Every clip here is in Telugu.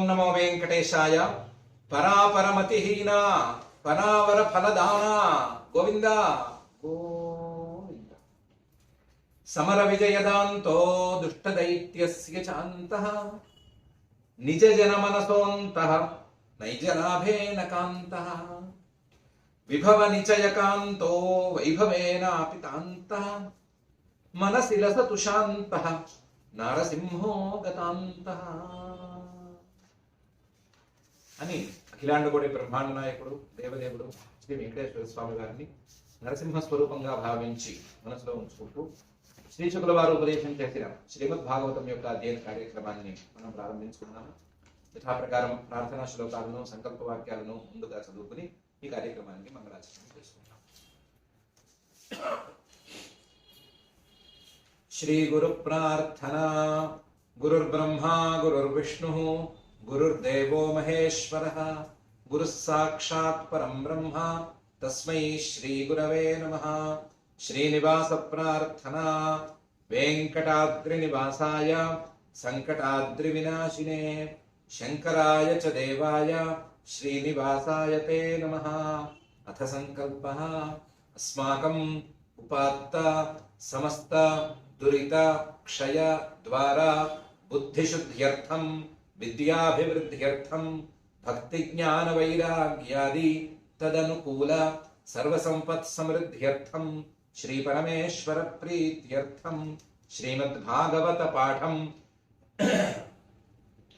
ఓం నమో వెంకటేశాయ. పరాపరమతిహీన పరావర ఫలదాన గోవింద గోవింద. సమర విజయదాంతో దుష్టదైత్యస్య చాంతః నిజ జన మనసోంతః నైజలాభేన కాంతః విభవ నిచయకాంతో వైభవేనాపితాంతః మనసి లసతు శాంతః నారసింహో గతాంతః అని అఖిలాండకోటి బ్రహ్మాండ నాయకుడు దేవదేవుడు శ్రీ వెంకటేశ్వర స్వామి వారిని నరసింహ స్వరూపంగా భావించి మనసులో ఉంచుకుంటూ శ్రీశుకుల వారు ఉపదేశం చేసిన శ్రీమద్ భాగవతం యొక్క అధ్యయన కార్యక్రమాన్ని మనం ప్రారంభించుకున్నాము. యథాప్రకారం ప్రార్థనా శ్లోకాలను సంకల్ప వాక్యాలను ముందుగా చదువుకుని ఈ కార్యక్రమానికి మంగళాచరణ చేసుకుంటాం. శ్రీ గురు ప్రార్థనా. గురుర్బ్రహ్మా గురుర్విష్ణుః గురుర్దేవో మహేశ్వరః గురుః సాక్షాత్ పరం బ్రహ్మ తస్మై శ్రీ గురవే నమః. శ్రీనివాస ప్రార్థనా. వెంకటాద్రి నివాసాయ సంకటాద్రి వినాశినే శంకరాయ చ దేవాయ శ్రీనివాసాయ తే నమః. అథ సంకల్పః. అస్మాకం ఉపాత్త సమస్త దురిత క్షయ ద్వారా బుద్ధిశుద్ధ్యర్థం విద్యాభివృద్ధ్యర్థం భక్తి జ్ఞాన వైరాగ్యాది తదనుకూల సర్వసంపత్ సమృద్ధ్యర్థం శ్రీ పరమేశ్వర ప్రీత్యర్థం శ్రీమద్భాగవత పాఠం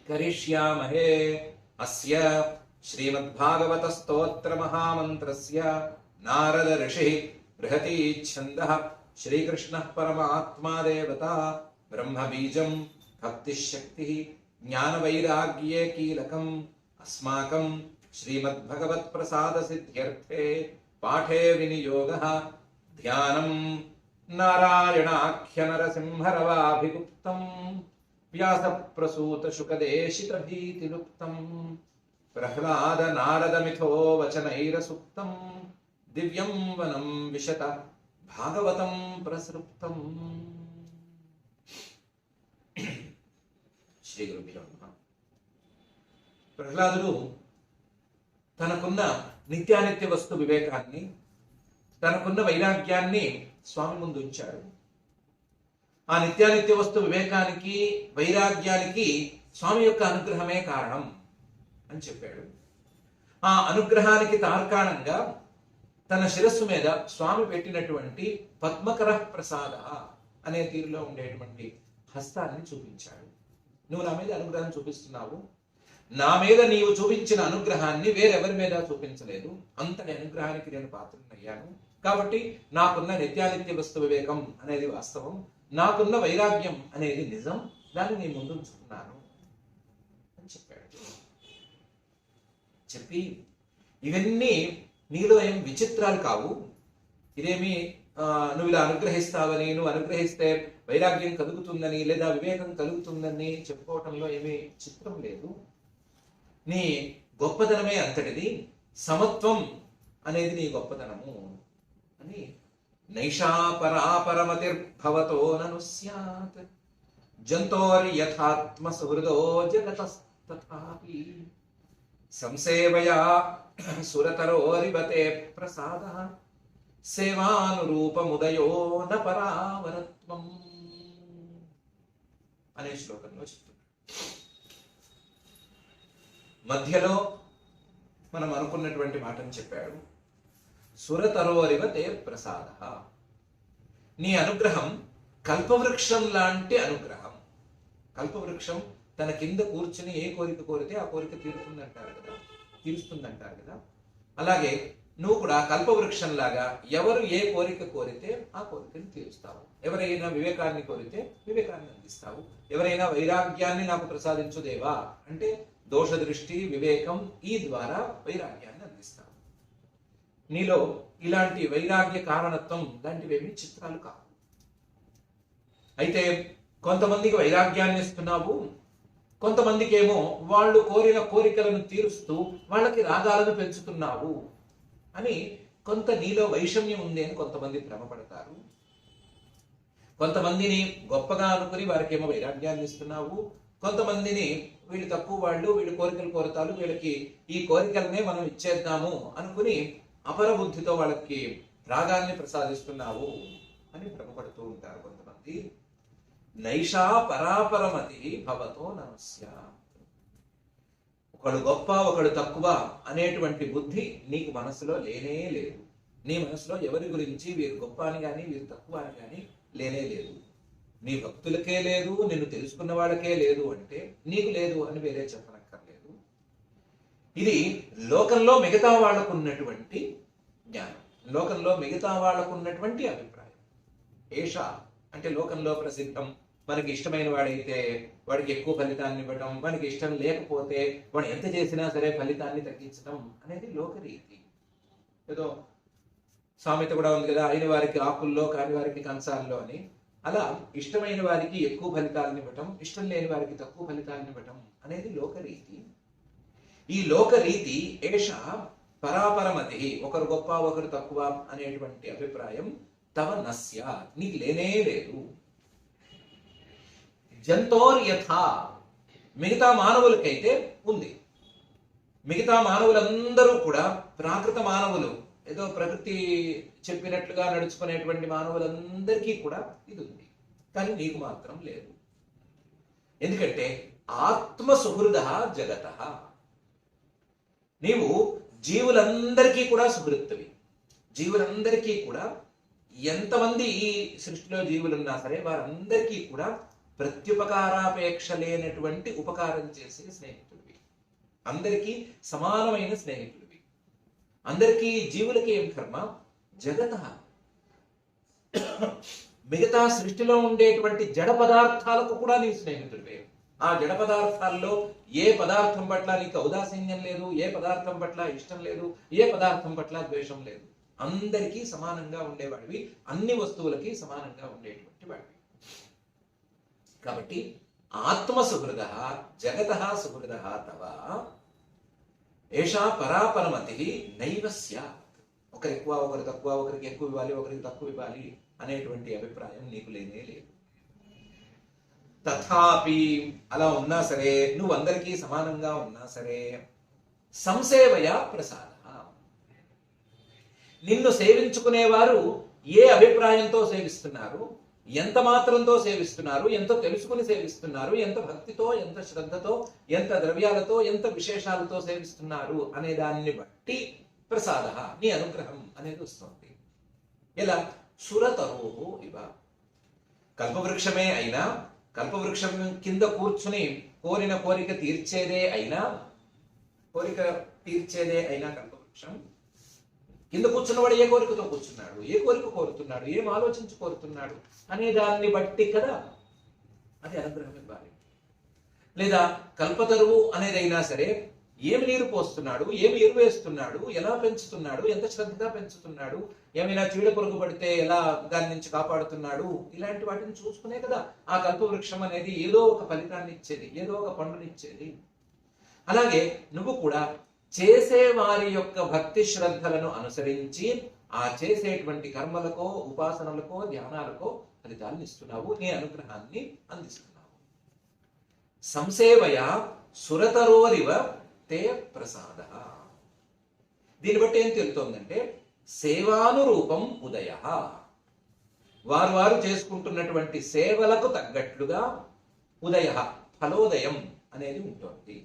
కరిష్యామహే. అస్య శ్రీమద్భాగవత స్తోత్ర మహామంత్రస్య నారద ఋషిః బృహతి ఛందః శ్రీకృష్ణః పరమాత్మా దేవతా బ్రహ్మ బీజం భక్తి శక్తి జ్ఞాన వైరాగ్యే కీలకం. అస్మాకం శ్రీమద్భగవత్ ప్రసాద సిద్ధ్యర్థే పాఠే వినియోగః. ధ్యానం నారాయణాఖ్య నరసింహరవాభిగుప్తం వ్యాస ప్రసూత శుకదేశిత భీతిలుప్తం ప్రహ్లాద నారద మిథో వచనైరసుప్తం దివ్యం వనం విశత భాగవతం ప్రసృప్తం. శ్రీ గురుభ్యో నమః. ప్రహ్లాదుడు తనకున్న నిత్యానిత్య వస్తు వివేకాన్ని, తనకున్న వైరాగ్యాన్ని స్వామి ముందు ఉంచాడు. ఆ నిత్యానిత్య వస్తు వివేకానికి వైరాగ్యానికి స్వామి యొక్క అనుగ్రహమే కారణం అని చెప్పాడు. ఆ అనుగ్రహానికి తార్కాణంగా తన శిరస్సు మీద స్వామి పెట్టినటువంటి పద్మకర ప్రసాద అనే తీరులో ఉండేటువంటి హస్తాన్ని చూపించాడు. నువ్వు నా మీద అనుగ్రహం చూపిస్తున్నావు, నా మీద నీవు చూపించిన అనుగ్రహాన్ని వేరెవరి మీద చూపించలేదు, అంతటి అనుగ్రహానికి నేను పాత్రనయ్యాను. కాబట్టి నాకున్న నిత్యానిత్య వస్తు వివేకం అనేది వాస్తవం, నాకున్న వైరాగ్యం అనేది నిజం, దాన్ని నీ ముందు ఉంచుకున్నాను అని చెప్పాడు. చెప్పి ఇవన్నీ నీలో ఏం విచిత్రాలు కావు, ఇదేమి నువ్వు ఇలా అనుగ్రహిస్తావని, నువ్వు అనుగ్రహిస్తే వైరాగ్యం కలుగుతుందని లేదా వివేకం కలుగుతుందని చెప్పుకోవటంలో ఏమీ చిత్రం లేదు. నీ గొప్పతనమే అంతటిది, సమత్వం అనేది నీ గొప్పతనము అని. నైషా పరాపరమతిర్భవతో నను స్యాత్ జంతోర్యథాత్మ సుహృదో జగతస్తథాపి సంసేవయా సురతరోరివతే ప్రసాదః సేవానురూపముదయో న పరావరత్వం అనే శ్లోకంలో చెప్తున్నాడు. మధ్యలో మనం అనుకున్నటువంటి మాటను చెప్పాడు. సురతరోరివతే ప్రసాదః, నీ అనుగ్రహం కల్పవృక్షం లాంటి అనుగ్రహం. కల్పవృక్షం తన కింద కూర్చుని ఏ కోరిక కోరితే ఆ కోరిక తీరుస్తుందంటారు కదా. అలాగే నువ్వు కూడా కల్పవృక్షం లాగా ఎవరు ఏ కోరిక కోరితే ఆ కోరికను తీరుస్తావు. ఎవరైనా వివేకాన్ని కోరితే వివేకాన్ని అందిస్తావు. ఎవరైనా వైరాగ్యాన్ని నాకు ప్రసాదించు దేవా అంటే దోష దృష్టి వివేకం ఈ ద్వారా వైరాగ్యాన్ని అందిస్తావు. నీలో ఇలాంటి వైరాగ్య కారణత్వం లాంటివేమీ చిత్రాలు కావు. అయితే కొంతమందికి వైరాగ్యాన్ని ఇస్తున్నావు, కొంతమందికి ఏమో వాళ్ళు కోరిన కోరికలను తీరుస్తూ వాళ్ళకి రాగాలను పెంచుతున్నావు అని కొంత నీలో వైషమ్యం ఉంది అని కొంతమంది భ్రమపడతారు. కొంతమందిని గొప్పగా అనుకుని వారికేమో వైరాగ్యాన్ని ఇస్తున్నావు, కొంతమందిని వీళ్ళు తక్కువ వాళ్ళు, వీళ్ళు కోరికలు కోరతాలు, వీళ్ళకి ఈ కోరికలనే మనం ఇచ్చేద్దాము అనుకుని అపర బుద్ధితో వాళ్ళకి రాగాన్ని ప్రసాదిస్తున్నావు అని భ్రమపడుతూ ఉంటారు కొంతమంది. నైషా పరాపరమతి భవతో నమస్య. ఒకడు గొప్ప ఒకడు తక్కువ అనేటువంటి బుద్ధి నీకు మనసులో లేనే లేదు. నీ మనసులో ఎవరి గురించి వీరు గొప్ప అని కానీ వీరు తక్కువ అని కానీ లేనే లేదు. నీ భక్తులకే లేదు, నిన్ను తెలుసుకున్న వాళ్ళకే లేదు అంటే నీకు లేదు అని వేరే చెప్పనక్కర్లేదు. ఇది లోకంలో మిగతా వాళ్లకు ఉన్నటువంటి జ్ఞానం, లోకంలో మిగతా వాళ్లకు ఉన్నటువంటి అభిప్రాయం. ఏష అంటే లోకంలో ప్రసిద్ధం. మనకి ఇష్టమైన వాడైతే వాడికి ఎక్కువ ఫలితాన్ని ఇవ్వటం, మనకి ఇష్టం లేకపోతే వాడు ఎంత చేసినా సరే ఫలితాన్ని తగ్గించడం అనేది లోకరీతి. ఏదో సామెత కూడా ఉంది కదా, అయిన వారికి ఆకుల్లో కాని వారికి కంచాల్లో అని. అలా ఇష్టమైన వారికి ఎక్కువ ఫలితాలను ఇవ్వటం, ఇష్టం లేని వారికి తక్కువ ఫలితాలను ఇవ్వటం అనేది లోకరీతి. ఈ లోకరీతి ఏష పరాపరమతి, ఒకరు గొప్ప ఒకరు తక్కువ అనేటువంటి అభిప్రాయం తవ నస్య నీకు లేనే లేదు. జంతోర్యథ మిగతా మానవులకైతే ఉంది. మిగతా మానవులందరూ కూడా ప్రాకృత మానవులు, ఏదో ప్రకృతి చెప్పినట్లుగా నడుచుకునేటువంటి మానవులందరికీ కూడా ఇది ఉంది, కానీ నీకు మాత్రం లేదు. ఎందుకంటే ఆత్మ సుహృద జగత, నీవు జీవులందరికీ కూడా సుహృత్తువి. జీవులందరికీ కూడా ఎంతమంది ఈ సృష్టిలో జీవులున్నా సరే వారందరికీ కూడా ప్రత్యుపకారాపేక్ష లేనటువంటి ఉపకారం చేసే స్నేహితుడివి. అందరికీ సమానమైన స్నేహితుడివి. అందరికీ జీవులకి ఏం కర్మ? జగత మిగతా సృష్టిలో ఉండేటువంటి జడ పదార్థాలకు కూడా నీ స్నేహితుడివే. ఆ జడ పదార్థాల్లో ఏ పదార్థం పట్ల నీకు ఔదాసీన్యం లేదు, ఏ పదార్థం పట్ల ఇష్టం లేదు, ఏ పదార్థం పట్ల ద్వేషం లేదు. అందరికీ సమానంగా ఉండేవాడివి, అన్ని వస్తువులకి సమానంగా ఉండేటువంటి వాడివి. కాబట్టి ఆత్మ సుహృద జగత సుహృద తవ ఏషా పరాపరమతి నైవ స్యాత్. ఒకరు ఎక్కువ ఒకరు తక్కువ, ఒకరికి ఎక్కువ ఇవ్వాలి ఒకరికి తక్కువ ఇవ్వాలి అనేటువంటి అభిప్రాయం నీకు లేనే లేదు. తథాపి అలా ఉన్నా సరే, నువ్వు అందరికీ సమానంగా ఉన్నా సరే, సంసేవయ ప్రసాద, నిన్ను సేవించుకునేవారు ఏ అభిప్రాయంతో సేవిస్తున్నారు, ఎంత మాత్రంతో సేవిస్తున్నారు, ఎంత తెలుసుకుని సేవిస్తున్నారు, ఎంత భక్తితో, ఎంత శ్రద్ధతో, ఎంత ద్రవ్యాలతో, ఎంత విశేషాలతో సేవిస్తున్నారు అనే దాన్ని బట్టి ప్రసాద నీ అనుగ్రహం అనేది వస్తుంది. ఎలా? సురతరువు ఇవ, కల్పవృక్షమే అయినా, కల్పవృక్షం కింద కూర్చుని కోరిన కోరిక తీర్చేదే అయినా, కోరిక తీర్చేదే అయినా కల్పవృక్షం కింద కూర్చున్నవాడు ఏ కోరికతో కూర్చున్నాడు, ఏ కోరిక కోరుతున్నాడు, ఏం ఆలోచించి కోరుతున్నాడు అనే దాన్ని బట్టి కదా అది అనుగ్రహం ఇవ్వాలి. లేదా కల్పతరువు అనేదైనా సరే ఏమి నీరు పోస్తున్నాడు, ఏమి ఎరువు వేస్తున్నాడు, ఎలా పెంచుతున్నాడు, ఎంత శ్రద్ధగా పెంచుతున్నాడు, ఏమైనా చీడ పురుగు పడితే ఎలా దాని నుంచి కాపాడుతున్నాడు, ఇలాంటి వాటిని చూసుకునే కదా ఆ కల్పవృక్షం అనేది ఏదో ఒక ఫలితాన్ని ఇచ్చేది, ఏదో ఒక పండునిచ్చేది. అలాగే నువ్వు కూడా చేసే వారి యొక్క భక్తి శ్రద్ధలను అనుసరించి ఆ చేసేటువంటి కర్మలకో, ఉపాసనలకో, ధ్యానాలకో ఫలితాలను ఇస్తున్నావు, నీ అనుగ్రహాన్ని అందిస్తున్నావు. సంసేవయ సురతరోరివ తే ప్రసాద. దీన్ని బట్టి ఏం తెలుస్తోందంటే సేవానురూపం ఉదయ, వారు చేసుకుంటున్నటువంటి సేవలకు తగ్గట్లుగా ఉదయ ఫలోదయం అనేది ఉంటుంది.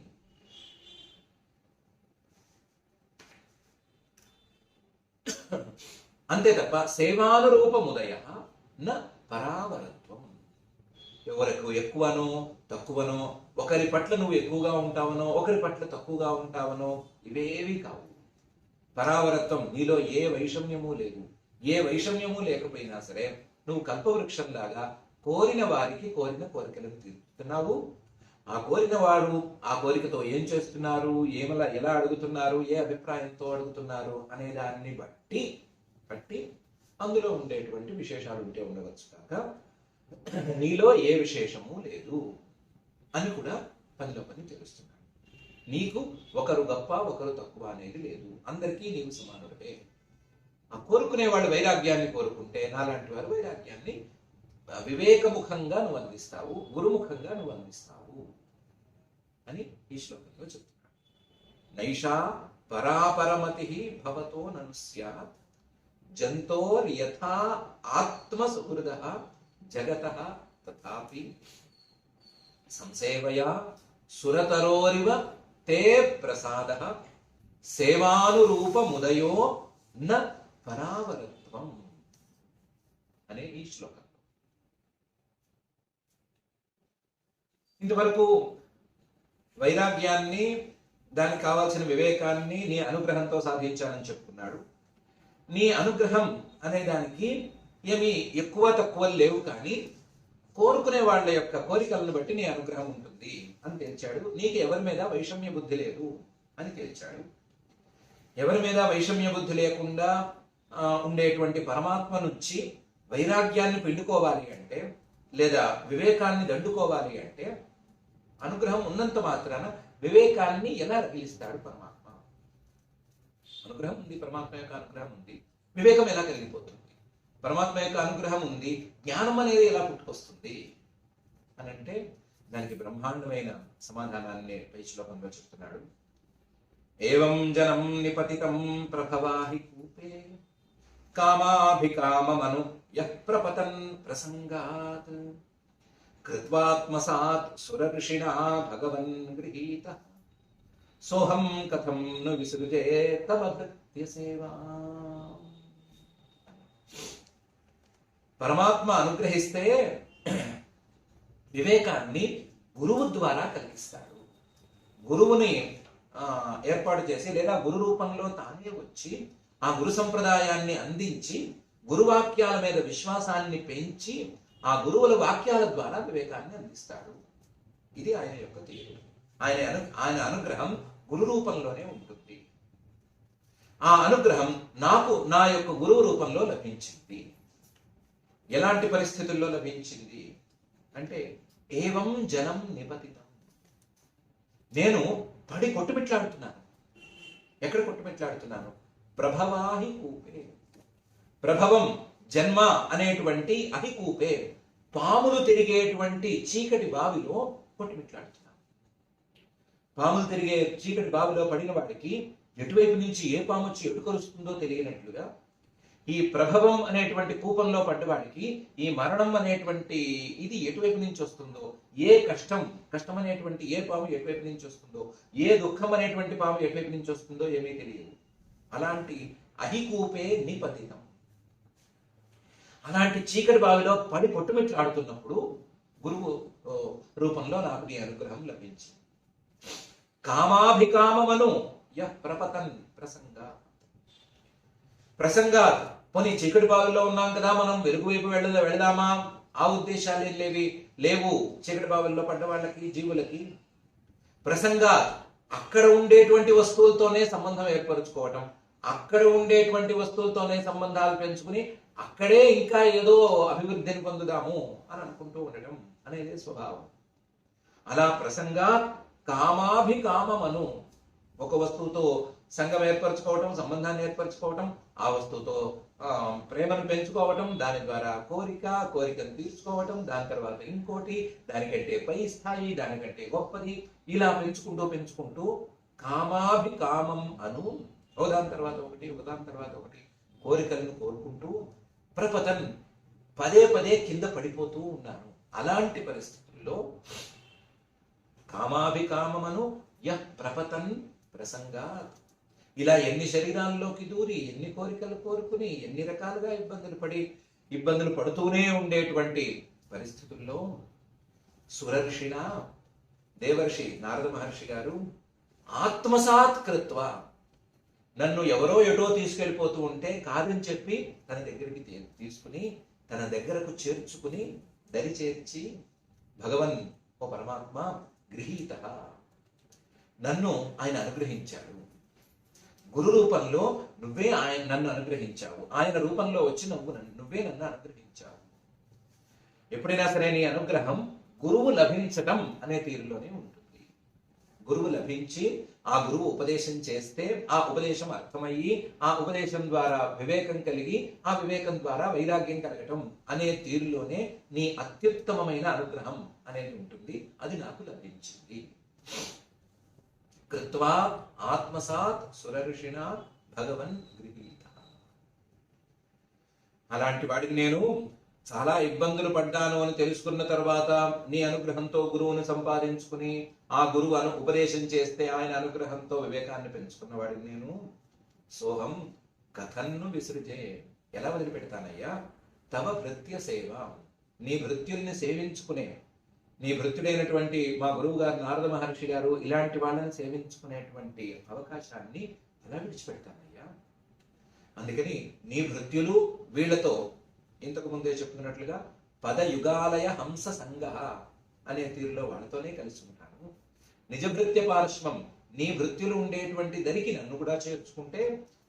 అంతే తప్ప సేవానురూపముదయ న పరావరత్వం. ఎవరికి ఎక్కువనో తక్కువనో, ఒకరి పట్ల నువ్వు ఎక్కువగా ఉంటావనో ఒకరి పట్ల తక్కువగా ఉంటావనో ఇవేవి కావు. పరావరత్వం నీలో ఏ వైషమ్యము లేదు. ఏ వైషమ్యము లేకపోయినా సరే నువ్వు కల్పవృక్షంలాగా కోరిన వారికి కోరిన కోరికలను తీరుస్తున్నావు. ఆ కోరిన వారు ఆ కోరికతో ఏం చేస్తున్నారు, ఎలా అడుగుతున్నారు, ఏ అభిప్రాయంతో అడుగుతున్నారు అనే దాన్ని బట్టి అందులో ఉండేటువంటి విశేషాలు ఉంటే ఉండవచ్చు కాక నీలో ఏ విశేషము లేదు అని కూడా పనిలో పని తెలుస్తున్నాడు. నీకు ఒకరు గొప్ప ఒకరు తక్కువ అనేది లేదు, అందరికీ నీవు సమానుడే. ఆ కోరుకునే వాళ్ళు వైరాగ్యాన్ని కోరుకుంటే నాలాంటి వారు వైరాగ్యాన్ని వివేకముఖంగా నువ్వు అందిస్తావు, గురుముఖంగా నువ్వు అందిస్తావు. అని ఈ శ్లోకంలో చెప్తున్నాడు. నైషా పరాపరమతి భవతో నను స్యాత్ జంతోర్యథా ఆత్మసుహృద జగతః తథాపి సంసేవయా సురతరోరివ తే ప్రసాదః సేవానురూపముదయో న పరావరత్వం అనే ఈ శ్లోకం. ఇంతవరకు వైరాగ్యాన్ని, దానికి కావాల్సిన వివేకాన్ని నీ అనుగ్రహంతో సాధించానని చెప్పుకున్నాడు. నీ అనుగ్రహం అనే దానికి ఏమి ఎక్కువ తక్కువ లేవు, కానీ కోరుకునే వాళ్ళ యొక్క కోరికలను బట్టి నీ అనుగ్రహం ఉంటుంది అని తేల్చాడు. నీకు ఎవరి మీద వైషమ్య బుద్ధి లేదు అని తేల్చాడు. ఎవరి మీద వైషమ్య బుద్ధి లేకుండా ఉండేటువంటి పరమాత్మ నుంచి వైరాగ్యాన్ని పిండుకోవాలి అంటే, లేదా వివేకాన్ని దండుకోవాలి అంటే, అనుగ్రహం ఉన్నంత మాత్రాన వివేకాన్ని ఎలా రగిలిస్తాడు పరమాత్మ? అనుగ్రహం ఉంది, పరమాత్మ యొక్క అనుగ్రహం ఉంది, వివేకం ఎలా కలిగిపోతుంది? పరమాత్మ యొక్క అనుగ్రహం ఉంది, జ్ఞానం అనేది ఎలా పుట్టుకొస్తుంది అని అంటే, దానికి బ్రహ్మాండమైన సమాధానాన్ని పై శ్లోకంలో చెప్తున్నాడు. ఏవం జనం నిపతితం ప్రభవాహి కూపే కామాభికామమను యః ప్రపతన్ ప్రసంగాత్ కృత్వాత్మసాత్ సురఋషిణా భగవన్ గృహీతః సోహం కథం ను విసృజే తవ భృత్య సేవా. పరమాత్మ అనుగ్రహిస్తే వివేకాన్ని గురువు ద్వారా కలిగిస్తాడు. గురువుని ఏర్పాటు చేసి, లేదా గురు రూపంలో తానే వచ్చి ఆ గురు సంప్రదాయాన్ని అందించి, గురువాక్యాల మీద విశ్వాసాన్ని పెంచి, ఆ గురువుల వాక్యాల ద్వారా వివేకాన్ని అందిస్తాడు. ఇది ఆయన యొక్క తీరు. ఆయన అనుగ్రహం గురు రూపంలోనే ఉంటుంది. ఆ అనుగ్రహం నాకు నా యొక్క గురువు రూపంలో లభించింది. ఎలాంటి పరిస్థితుల్లో లభించింది అంటే, ఏవం జనం నిపతితం. నేను పడి కొట్టుమిట్లాడుతున్నాను. ఎక్కడ కొట్టుమిట్లాడుతున్నాను? ప్రభవాహి కూపే. ప్రభవం జన్మ అనేటువంటి అహికూపే, పాములు తిరిగేటువంటి చీకటి బావిలో కొట్టుమిట్లాడుతున్నాను. పాములు తిరిగే చీకటి బావిలో పడిన వాడికి ఎటువైపు నుంచి ఏ పాము వచ్చి ఎటు కలుస్తుందో తెలియనట్లుగా, ఈ ప్రభవం అనేటువంటి కూపంలో పడ్డవాడికి ఈ మరణం అనేటువంటి ఇది ఎటువైపు నుంచి వస్తుందో, ఏ కష్టం అనేటువంటి ఏ పాము ఎటువైపు నుంచి వస్తుందో, ఏ దుఃఖం అనేటువంటి పాము ఎటువైపు నుంచి వస్తుందో ఏమీ తెలియదు. అలాంటి అహికూపే నిపతితం. అలాంటి చీకటి బావిలో పడి పొట్టుమిట్లాడుతున్నప్పుడు గురువు రూపంలో నాకు నీ అనుగ్రహం లభించింది. కామాభికామమను యః ప్రపతన్ ప్రసంగాత్. పోనీ చీకటి బావిలో ఉన్నాం కదా, మనం వెలుగు వైపు వెళదామా? ఆ ఉద్దేశాలు లేవు చీకటి బావిల్లో పడ్డ వాళ్ళకి, జీవులకి. ప్రసంగాత్, అక్కడ ఉండేటువంటి వస్తువులతోనే సంబంధం ఏర్పరచుకోవటం, అక్కడ ఉండేటువంటి వస్తువులతోనే సంబంధాలు పెంచుకుని అక్కడే ఇంకా ఏదో అభివృద్ధిని పొందుదాము అని అనుకుంటూ ఉండటం అనేది స్వభావం. అలా ప్రసంగాత్ కామాభికామమను, ఒక వస్తువుతో సంఘం ఏర్పరచుకోవటం, సంబంధాన్ని ఏర్పరచుకోవటం, ఆ వస్తువుతో ప్రేమను పెంచుకోవటం, దాని ద్వారా కోరికను తీర్చుకోవటం, దాని తర్వాత ఇంకోటి, దానికంటే పై స్థాయి, దానికంటే గొప్పది, ఇలా పెంచుకుంటూ కామాభికామం అను, ఒకదాని తర్వాత ఒకటి కోరికలను కోరుకుంటూ ప్రపతన్, పదే కింద పడిపోతూ ఉన్నాను. అలాంటి పరిస్థితుల్లో కామాభికామమను యః ప్రపతన్ ప్రసంగాత్, ఇలా ఎన్ని శరీరాల్లోకి దూరి, ఎన్ని కోరికలు కోరుకుని, ఎన్ని రకాలుగా ఇబ్బందులు పడుతూనే ఉండేటువంటి పరిస్థితుల్లో సురర్షిణ, దేవర్షి నారద మహర్షి గారు ఆత్మసాత్ కృత్వ, నన్ను ఎవరో ఎటో తీసుకెళ్ళిపోతూ ఉంటే కాదని చెప్పి తన దగ్గరికి తీసుకుని, తన దగ్గరకు చేర్చుకుని, దరి చేర్చి, భగవన్ ఓ పరమాత్మ గృహీత, నన్ను ఆయన అనుగ్రహించాడు. గురు రూపంలో నువ్వే నన్ను అనుగ్రహించావు. ఆయన రూపంలో వచ్చి నువ్వే నన్ను అనుగ్రహించావు. ఎప్పుడైనా సరే నీ అనుగ్రహం గురువు లభించటం అనే తీరులోనే ఉంటుంది. గురువు లభించి ఆ గురువు ఉపదేశం చేస్తే, ఆ ఉపదేశం అర్థమయ్యి, ఆ ఉపదేశం ద్వారా వివేకం కలిగి, ఆ వివేకం ద్వారా వైరాగ్యం కలగటం అనే తీరులోనే నీ అత్యుత్తమమైన అనుగ్రహం అనేది ఉంటుంది. అది నాకు లభించింది. కృత్వా ఆత్మసాత్ సురఋషిణా భగవన్ గృహీత. అలాంటి వాడికి నేను చాలా ఇబ్బందులు పడ్డాను అని తెలుసుకున్న తర్వాత నీ అనుగ్రహంతో గురువుని సంపాదించుకుని ఆ గురువు ఉపదేశం చేస్తే ఆయన అనుగ్రహంతో వివేకాన్ని పెంచుకున్న వాడికి నేను సోహం కథన్ను విసృజే, ఎలా వదిలిపెడతానయ్యా? తవ భృత్య సేవ, నీ భృత్యుల్ని సేవించుకునే, నీ భృత్యుడైనటువంటి మా గురువు గారు నారద మహర్షి గారు ఇలాంటి వాళ్ళని సేవించుకునేటువంటి అవకాశాన్ని ఎలా విడిచిపెడతానయ్యా? అందుకని నీ భృత్యులు వీళ్లతో ఇంతకు ముందే చెప్తున్నట్లుగా పదయుగాలయ హంస సంగ అనే తీరులో వాళ్ళతోనే కలిసి ఉంటాను. నిజ భృత్య పార్శ్వం, నీ భృత్యులు ఉండేటువంటి దరికి నన్ను కూడా చేర్చుకుంటే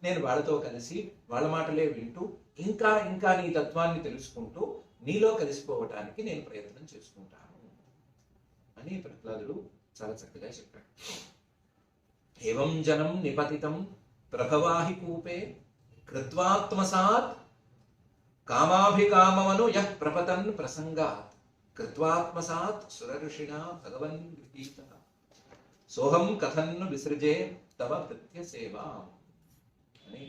నేను వాళ్ళతో కలిసి వాళ్ళ మాటలే వింటూ ఇంకా ఇంకా నీ తత్వాన్ని తెలుసుకుంటూ నీలో కలిసిపోవటానికి నేను ప్రయత్నం చేసుకుంటాను అని ప్రహ్లాదుడు చాలా చక్కగా చెప్పాడు. ఏవం జనం నిపతితం ప్రభవాహి కూపే కృత్వాత్మసాత్ కామాభికామమను యః ప్రపతన్ ప్రసంగాత్ కృత్వాత్మసాత్ సురఋషిణా భగవన్ గృహీత. సోహం కథన్ను విసృజే తవ భృత్య సేవా అనే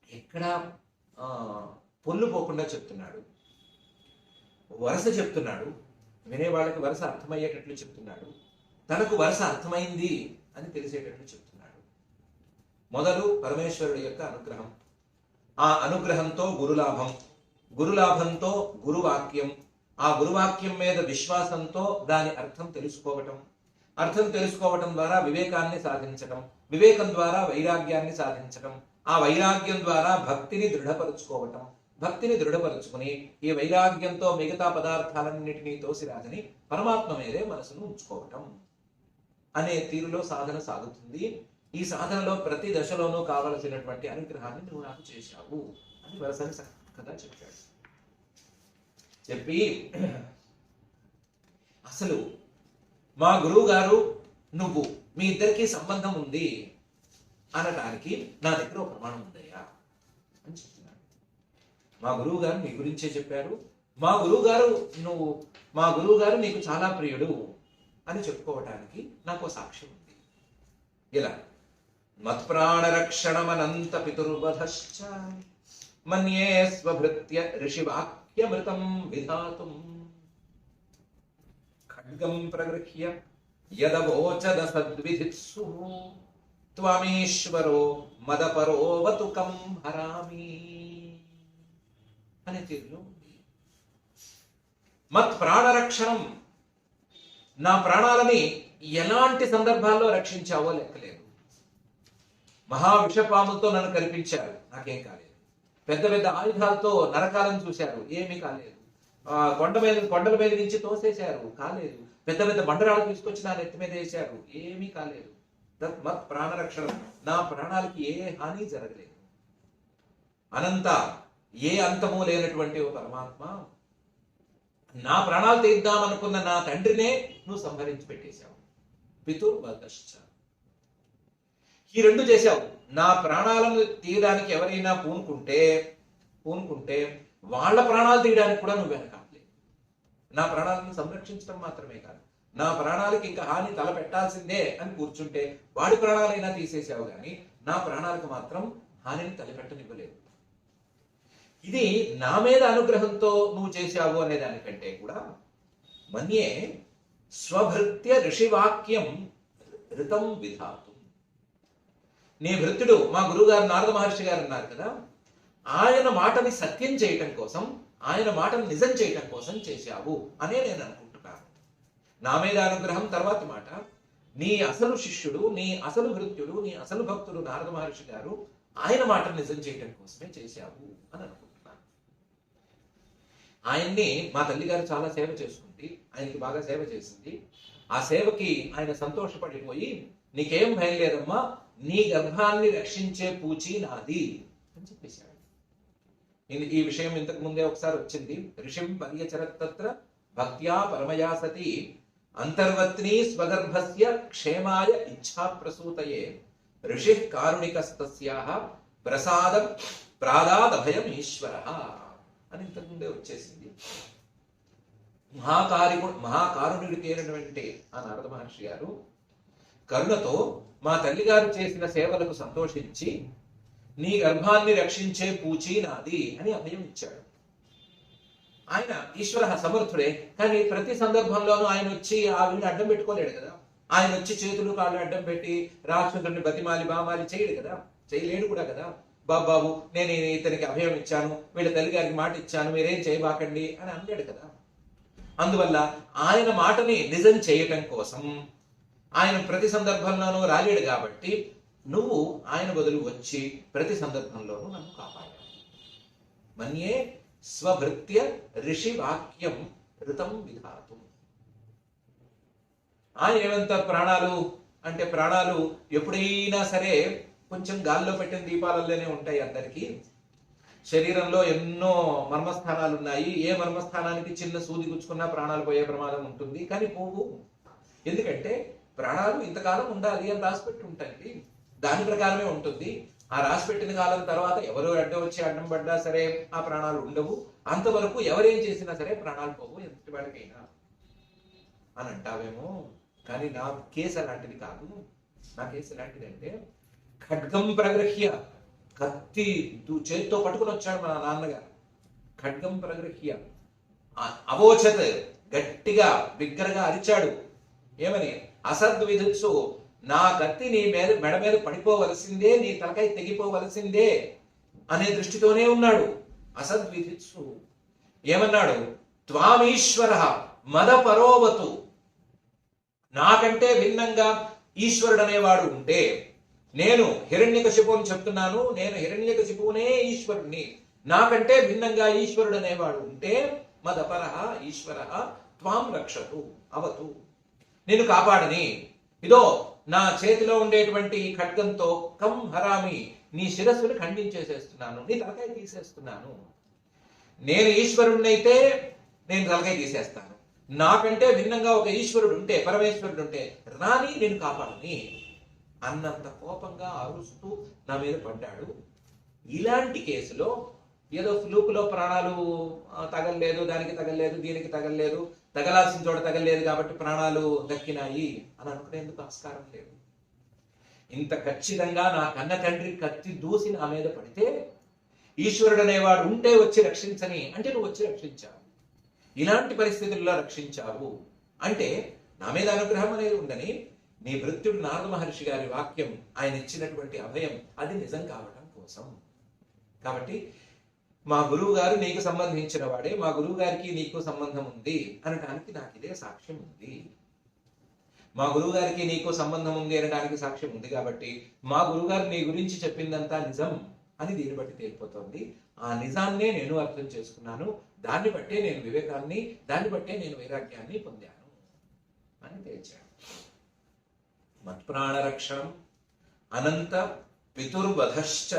ఎక్కడ పొల్లు పోకుండా చెప్తున్నాడు, వరుస చెప్తున్నాడు, వినే వాళ్ళకి వరుస అర్థమయ్యేటట్లు చెప్తున్నాడు, తనకు వరుస అర్థమైంది అని తెలిసేటట్లు చెప్తున్నాడు. మొదలు పరమేశ్వరుడి యొక్క అనుగ్రహం, ఆ అనుగ్రహంతో గురులాభం, గురులాభంతో గురువాక్యం, ఆ గురువాక్యం మీద విశ్వాసంతో దాని అర్థం తెలుసుకోవటం, అర్థం తెలుసుకోవటం ద్వారా వివేకాన్ని సాధించటం, వివేకం ద్వారా వైరాగ్యాన్ని సాధించటం, ఆ వైరాగ్యం ద్వారా భక్తిని దృఢపరుచుకోవటం, భక్తిని దృఢపరుచుకుని ఈ వైరాగ్యంతో మిగతా పదార్థాలన్నిటినీ తోసిరాదని పరమాత్మ మీదే మనసును ఉంచుకోవటం అనే తీరులో సాధన సాగుతుంది. ఈ సాధనలో ప్రతి దశలోనూ కావలసినటువంటి అనుగ్రహాన్ని నువ్వు నాకు చేశావు అని వరసని చక్కగా చెప్పాడు. చెప్పి అసలు మా గురువు గారు నువ్వు మీ ఇద్దరికి సంబంధం ఉంది అనడానికి నా దగ్గర ఒక ప్రమాణం ఉందయ్యా అని చెప్తున్నాడు. మా గురువు గారు నీ గురించే చెప్పారు, మా గురువు గారు నీకు చాలా ప్రియుడు అని చెప్పుకోవటానికి నాకు సాక్ష్యం ఉంది. ఇలా మత్ప్రాణరక్షణమనంత పితుర్వధశ్చ మన్యే స్వభృత్య ఋషివాక్యమృతం విధాతుం ఖడ్గం ప్రగృహ్య యదవోచద సద్విధిత్సు త్వమీశ్వరో మదపరోవతుకం హరామి అనే తీరులో ఉంది. మత్ ప్రాణరక్షణం, నా ప్రాణాలని ఎలాంటి సందర్భాల్లో రక్షించావో లెక్కలేదు. మహావిషపాములతో నన్ను కనిపించారు, నాకేం కాలేదు. పెద్ద పెద్ద ఆయుధాలతో నరకాలను చూశారు, ఏమీ కాలేదు. కొండల మీద నుంచి తోసేశారు, కాలేదు. పెద్ద పెద్ద బండరాలు తీసుకొచ్చి నా నెత్తి మీద వేశారు, ఏమీ కాలేదు. మత్ ప్రాణరక్షణ, నా ప్రాణాలకి ఏ హాని జరగలేదు. అనంత, ఏ అంతము లేనటువంటి ఓ పరమాత్మ, నా ప్రాణాలు తీద్దామనుకున్న నా తండ్రినే నువ్వు సంహరించి పెట్టేశావు. పితుర్వధశ్చ, ఈ రెండు చేశావు. నా ప్రాణాలను తీయడానికి ఎవరైనా పూనుకుంటే వాళ్ళ ప్రాణాలు తీయడానికి కూడా నువ్వు వెనకాడలేదు. నా ప్రాణాలను సంరక్షించడం మాత్రమే కాదు, నా ప్రాణాలకి ఇంకా హాని తలపెట్టాల్సిందే అని కూర్చుంటే వాడి ప్రాణాలైనా తీసేసావు, కానీ నా ప్రాణాలకు మాత్రం హానిని తలపెట్టనివ్వలేదు. ఇది నా మీద అనుగ్రహంతో నువ్వు చేశావు అనే దానికంటే కూడా మన్యే స్వభృత్య ఋషివాక్యం ఋతం విధాతు, నీ భృత్యుడు మా గురువు గారు నారద మహర్షి గారు ఉన్నారు కదా, ఆయన మాటని సత్యం చేయటం కోసం, ఆయన మాటను నిజం చేయటం కోసం చేశావు అనే నేను అనుకుంటున్నాను. నా మీద అనుగ్రహం తర్వాత మాట, నీ అసలు శిష్యుడు, నీ అసలు భృత్యుడు, నీ అసలు భక్తుడు నారద మహర్షి గారు ఆయన మాటను నిజం చేయటం కోసమే చేశావు అని అనుకుంటున్నాను. ఆయన్ని మా తల్లి గారు చాలా సేవ చేసుకుంది, ఆయనకి బాగా సేవ చేసింది. ఆ సేవకి ఆయన సంతోషపడిపోయి, నీకేం భయం లేదమ్మా, నీ గర్భాన్ని రక్షించే పూచి నాది అని చెప్పేశాడు. ఈ విషయం ఇంతకు ముందే ఒకసారి వచ్చింది. ఋషిం పర్యచరత్తత్ర భక్త్యా పరమయా సతి అంతర్వత్ని స్వగర్భస్య క్షేమాయ ఇచ్ఛా ప్రసూతయే ఋషి కారుణికస్తస్యాః ప్రసాదం ప్రాదాదభయం ఈశ్వరః అని ఇంతకు ముందే వచ్చేసింది. మహాకారుణుడి తేరినటువంటి ఆ నారద మహర్షి గారు కరుణతో మా తల్లిగారు చేసిన సేవలకు సంతోషించి నీ గర్భాన్ని రక్షించే పూచి నాది అని అభయం ఇచ్చాడు. ఆయన ఈశ్వర సమర్థుడే, కానీ ప్రతి సందర్భంలోనూ ఆయన వచ్చి ఆవిని అడ్డం పెట్టుకోలేడు కదా. ఆయన వచ్చి చేతులు కాళ్ళు అడ్డం పెట్టి రాక్షసుడిని బతిమాలి బామాలి చేయడు కదా, చేయలేడు కూడా కదా. బాబు నేను ఇతనికి అభయం ఇచ్చాను, వీళ్ళ తల్లిగారికి మాట ఇచ్చాను, మీరేం చేయబాకండి అని అనలేడు కదా. అందువల్ల ఆయన మాటని నిజం చేయటం కోసం ఆయన ప్రతి సందర్భంలోనూ రాలేడు కాబట్టి నువ్వు ఆయన బదులు వచ్చి ప్రతి సందర్భంలోనూ నన్ను కాపాడావు. మన్యే స్వభృత్య ఋషి వాక్యం ఋతం విధాతు. ఆయన ఏమంత ప్రాణాలు అంటే ప్రాణాలు ఎప్పుడైనా సరే కొంచెం గాల్లో పెట్టిన దీపాలలోనే ఉంటాయి అందరికీ. శరీరంలో ఎన్నో మర్మస్థానాలు ఉన్నాయి. ఏ మర్మస్థానానికి చిన్న సూది గుచ్చుకున్నా ప్రాణాలు పోయే ప్రమాదం ఉంటుంది, కానీ పోవు. ఎందుకంటే ప్రాణాలు ఇంతకాలం ఉండాలి అని రాసిపెట్టి ఉంటాయి, దాని ప్రకారమే ఉంటుంది. ఆ రాసిపెట్టిన కాలం తర్వాత ఎవరు అడ్డం వచ్చి అడ్డం పడ్డా సరే ఆ ప్రాణాలు ఉండవు. అంతవరకు ఎవరేం చేసినా సరే ప్రాణాలు పోవు ఎంతటి వాడికైనా అని అంటావేమో, కానీ నా కేసు అలాంటిది కాదు. నా కేసు ఎలాంటిది అంటే ఖడ్గం ప్రగృహ్య, కత్తి చేతితో పట్టుకుని వచ్చాడు మా నాన్నగారు. ఖడ్గం ప్రగృహ్య అవోచత్, గట్టిగా బిగ్గరగా అరిచాడు. ఏమని? అసద్విధుత్సు, నా కత్తి నీ మీద మెడ మీద పడిపోవలసిందే, నీ తలకాయ తెగిపోవలసిందే అనే దృష్టితోనే ఉన్నాడు. అసద్విధుత్సు ఏమన్నాడు? త్వామీశ్వర మద పరోవతు, నాకంటే భిన్నంగా ఈశ్వరుడు అనేవాడు ఉంటే, నేను హిరణ్యకశిపుని చెప్తున్నాను, నేను హిరణ్యకశిపునే ఈశ్వరుణ్ణి, నాకంటే భిన్నంగా ఈశ్వరుడు అనేవాడు ఉంటే మదపర ఈశ్వర త్వాం రక్షతు అవతు, నేను కాపాడని, ఇదో నా చేతిలో ఉండేటువంటి ఈ ఖడ్గంతో కం హరామి, నీ శిరస్సును ఖండించేసేస్తున్నాను, నీ తలకాయ తీసేస్తున్నాను. నేను ఈశ్వరుణ్ణైతే నేను తలకాయ తీసేస్తాను, నాకంటే భిన్నంగా ఒక ఈశ్వరుడు ఉంటే, పరమేశ్వరుడు ఉంటే రాని నేను కాపాడని అన్నంత కోపంగా అరుస్తూ నా మీద పడ్డాడు. ఇలాంటి కేసులో ఏదో ఫ్లూకులో ప్రాణాలు తగలలేదు, దానికి తగలలేదు, దీనికి తగలలేదు, తగలాల్సిన చోట తగలలేదు కాబట్టి ప్రాణాలు దక్కినాయి అని అనుకునేందుకు ఆస్కారం లేదు. ఇంత ఖచ్చితంగా నా కన్న తండ్రి కత్తి దూసి నా మీద పడితే ఈశ్వరుడు అనేవాడు ఉంటే వచ్చి రక్షించని అంటే నువ్వు వచ్చి రక్షించావు. ఇలాంటి పరిస్థితుల్లో రక్షించావు అంటే నా మీద అనుగ్రహం అనేది ఉందని నీ భృత్యుడు నారద మహర్షి గారి వాక్యం, ఆయన ఇచ్చినటువంటి అభయం అది నిజం కావడం కోసం. కాబట్టి మా గురువు గారు నీకు సంబంధించిన వాడే, మా గురువు గారికి నీకు సంబంధం ఉంది అనడానికి నాకు ఇదే సాక్ష్యం ఉంది. మా గురువు గారికి నీకు సంబంధం ఉంది అనడానికి సాక్ష్యం ఉంది కాబట్టి మా గురువు గారు నీ గురించి చెప్పిందంతా నిజం అని దీన్ని బట్టి తేలిపోతుంది. ఆ నిజాన్నే నేను అర్థం చేసుకున్నాను, దాన్ని బట్టే నేను వివేకాన్ని, దాన్ని బట్టే నేను వైరాగ్యాన్ని పొందాను అని తేల్చాడు. మత్ప్రాణరక్షణం అనంత పితుర్వధశ్చ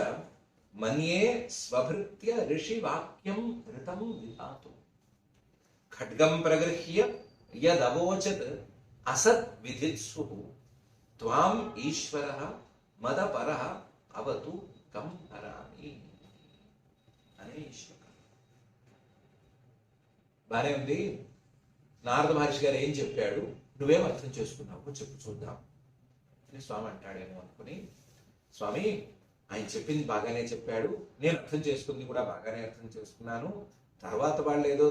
మన్యే స్వభృత్య ఋషి వాక్యం ఋతం విధాతు. ఖడ్గం ప్రగృహ్య యదవోచత్ అసత్ విధిత్సు త్వాం ఈశ్వరః మదపరః అవతు కం హరామి అనే శ్లోకం. బానే ఉంది. నారద మహర్షి గారు ఏం చెప్పాడు, నువ్వేం అర్థం చేసుకున్నావు చెప్పు చూద్దాం అని స్వామి అంటాడేమో అనుకుని, స్వామి ఆయన చెప్పింది బాగానే చెప్పాడు, నేను అర్థం చేసుకుంది కూడా బాగానే అర్థం చేసుకున్నాను, తర్వాత ఏదో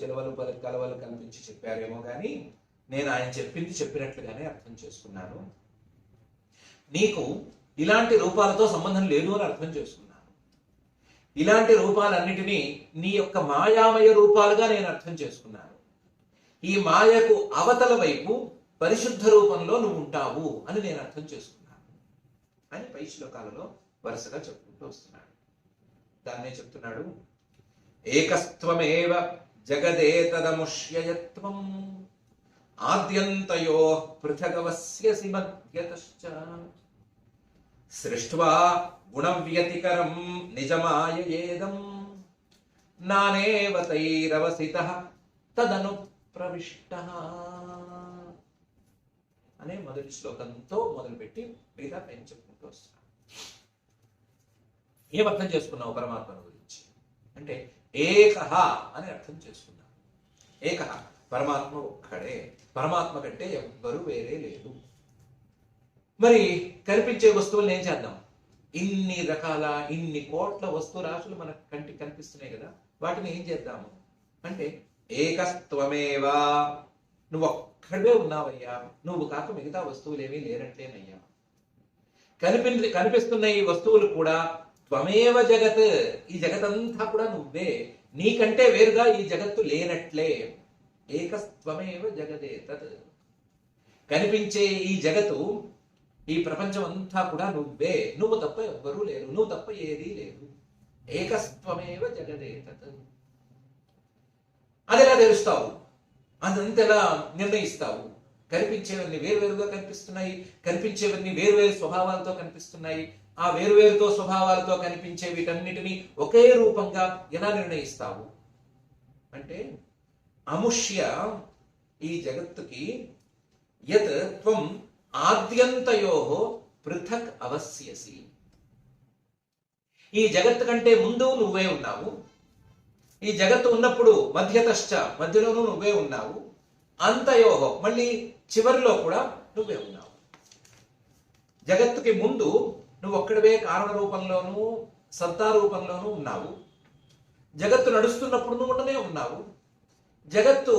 చెలవలు కలవలు కల్పించి చెప్పారేమో కానీ నేను ఆయన చెప్పింది చెప్పినట్లుగానే అర్థం చేసుకున్నాను. నీకు ఇలాంటి రూపాలతో సంబంధం లేదు అని అర్థం చేసుకున్నాను. ఇలాంటి రూపాలన్నిటినీ నీ యొక్క మాయామయ రూపాలుగా నేను అర్థం చేసుకున్నాను. ఈ మాయకు అవతల వైపు పరిశుద్ధ రూపంలో నువ్వు ఉంటావు అని నేను అర్థం చేసుకున్నాను అని పై శ్లోకాలలో వరుసగా చెప్పుకుంటూ వస్తున్నాడు. దాన్నే చెప్తున్నాడు. ఏకస్త్వమేవ జగదేతదముష్యయత్వం ఆద్యంతయో పృథగవస్యసి మధ్యతశ్చ సృష్ట్వా గుణవ్యతికరం నిజమాయయేదం నానేవ తైరవసితః తదను ప్రవిష్టః అనే మొదటి శ్లోకంతో మొదలుపెట్టి మిగతా పైన చెప్పుకుంటూ వస్తున్నాడు. ఏమర్థం చేసుకున్నావు పరమాత్మ గురించి అంటే ఏకహ అని అర్థం చేసుకున్నావు. ఏక, పరమాత్మ ఒక్కడే. పరమాత్మ కంటే ఎవ్వరూ వేరే లేదు. మరి కనిపించే వస్తువులను ఏం చేద్దాం? ఇన్ని రకాల, ఇన్ని కోట్ల వస్తు రాశులు మన కంటికి కనిపిస్తున్నాయి కదా, వాటిని ఏం చేద్దాము అంటే, ఏకస్త్వమేవా, నువ్వు ఒక్కడే ఉన్నావయ్యా, నువ్వు కాక మిగతా వస్తువులు ఏమీ లేనట్లేనయ్యా. కనిపిస్తున్న ఈ వస్తువులు కూడా త్వమేవ జగత్, ఈ జగతంతా కూడా నువ్వే, నీకంటే వేరుగా ఈ జగత్తు లేనట్లే. ఏకస్త్వమేవ జగదే తత్, కనిపించే ఈ జగత్తు, ఈ ప్రపంచం అంతా కూడా నువ్వే, నువ్వు తప్ప ఎవ్వరూ లేరు, నువ్వు తప్ప ఏదీ లేదు. ఏకస్త్వమేవ జగదే తత్. అది ఎలా తెలుస్తావు? అదంతెలా నిర్ణయిస్తావు? కనిపించేవన్నీ వేరువేరుగా కనిపిస్తున్నాయి, కనిపించేవన్నీ వేరువేరు స్వభావాలతో కనిపిస్తున్నాయి. ఆ వేరువేరుతో స్వభావాలతో కనిపించే వీటన్నిటినీ ఒకే రూపంగా ఎలా నిర్ణయిస్తావు అంటే, అముష్య, ఈ జగత్తుకి యత్ త్వం ఆద్యంతయోః పృథక్ అవస్యసి, ఈ జగత్తు కంటే ముందు నువ్వే ఉన్నావు, ఈ జగత్తు ఉన్నప్పుడు మధ్యతశ్చ, మధ్యలోనూ నువ్వే ఉన్నావు, అంతయోః, మళ్ళీ చివరిలో కూడా నువ్వే ఉన్నావు. జగత్తుకి ముందు నువ్వు ఒక్కడివే కారణ రూపంలోనూ సత్తా రూపంలోనూ ఉన్నావు. జగత్తు నడుస్తున్నప్పుడు నువ్వు ఉండనే ఉన్నావు. జగత్తు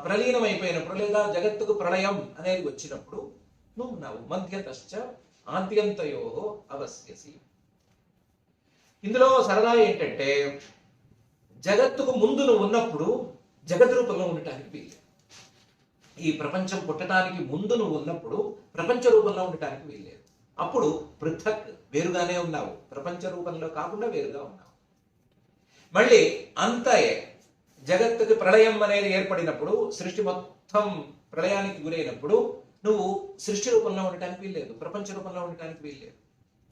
ప్రలీనం అయిపోయినప్పుడు, లేదా జగత్తుకు ప్రళయం అనేది వచ్చినప్పుడు నువ్వు ఉన్నావు. మధ్యతశ్చ ఆద్యంతయోః అవస్యసి. ఇందులో సరదా ఏంటంటే, జగత్తుకు ముందు నువ్వు ఉన్నప్పుడు జగత్ రూపంలో ఉండటానికి వీలు. ఈ ప్రపంచం పుట్టడానికి ముందు నువ్వు ఉన్నప్పుడు ప్రపంచ రూపంలో ఉండటానికి వీల్లేదు. అప్పుడు పృథక్, వేరుగానే ఉన్నావు, ప్రపంచ రూపంలో కాకుండా వేరుగా ఉన్నావు. మళ్ళీ అంతయే, జగత్తుకి ప్రళయం అనేది ఏర్పడినప్పుడు, సృష్టి మొత్తం ప్రళయానికి గురైనప్పుడు నువ్వు సృష్టి రూపంలో ఉండటానికి వీల్లేదు, ప్రపంచ రూపంలో ఉండటానికి వీల్లేదు.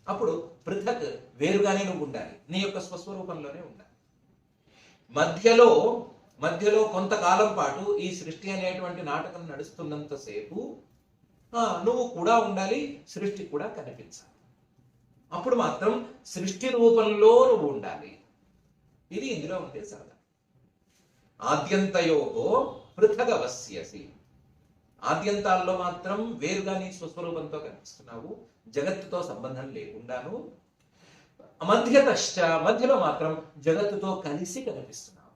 అప్పుడు పృథక్, వేరుగానే నువ్వు ఉండాలి, నీ యొక్క స్వస్వరూపంలోనే ఉండాలి. మధ్యలో కొంతకాలం పాటు ఈ సృష్టి అనేటువంటి నాటకం నడుస్తున్నంతసేపు నువ్వు కూడా ఉండాలి, సృష్టి కూడా కనిపించాలి. అప్పుడు మాత్రం సృష్టి రూపంలో నువ్వు ఉండాలి. ఇది ఇందులో ఉండే సరదా. ఆద్యంతయోః పృథక్ అవస్యసి, ఆద్యంతాల్లో మాత్రం వేరుగా నీ స్వస్వరూపంతో కనిపిస్తున్నావు, జగత్తుతో సంబంధం లేకుండాను. మధ్యతశ్చ, మధ్యలో మాత్రం జగత్తుతో కలిసి కనిపిస్తున్నావు.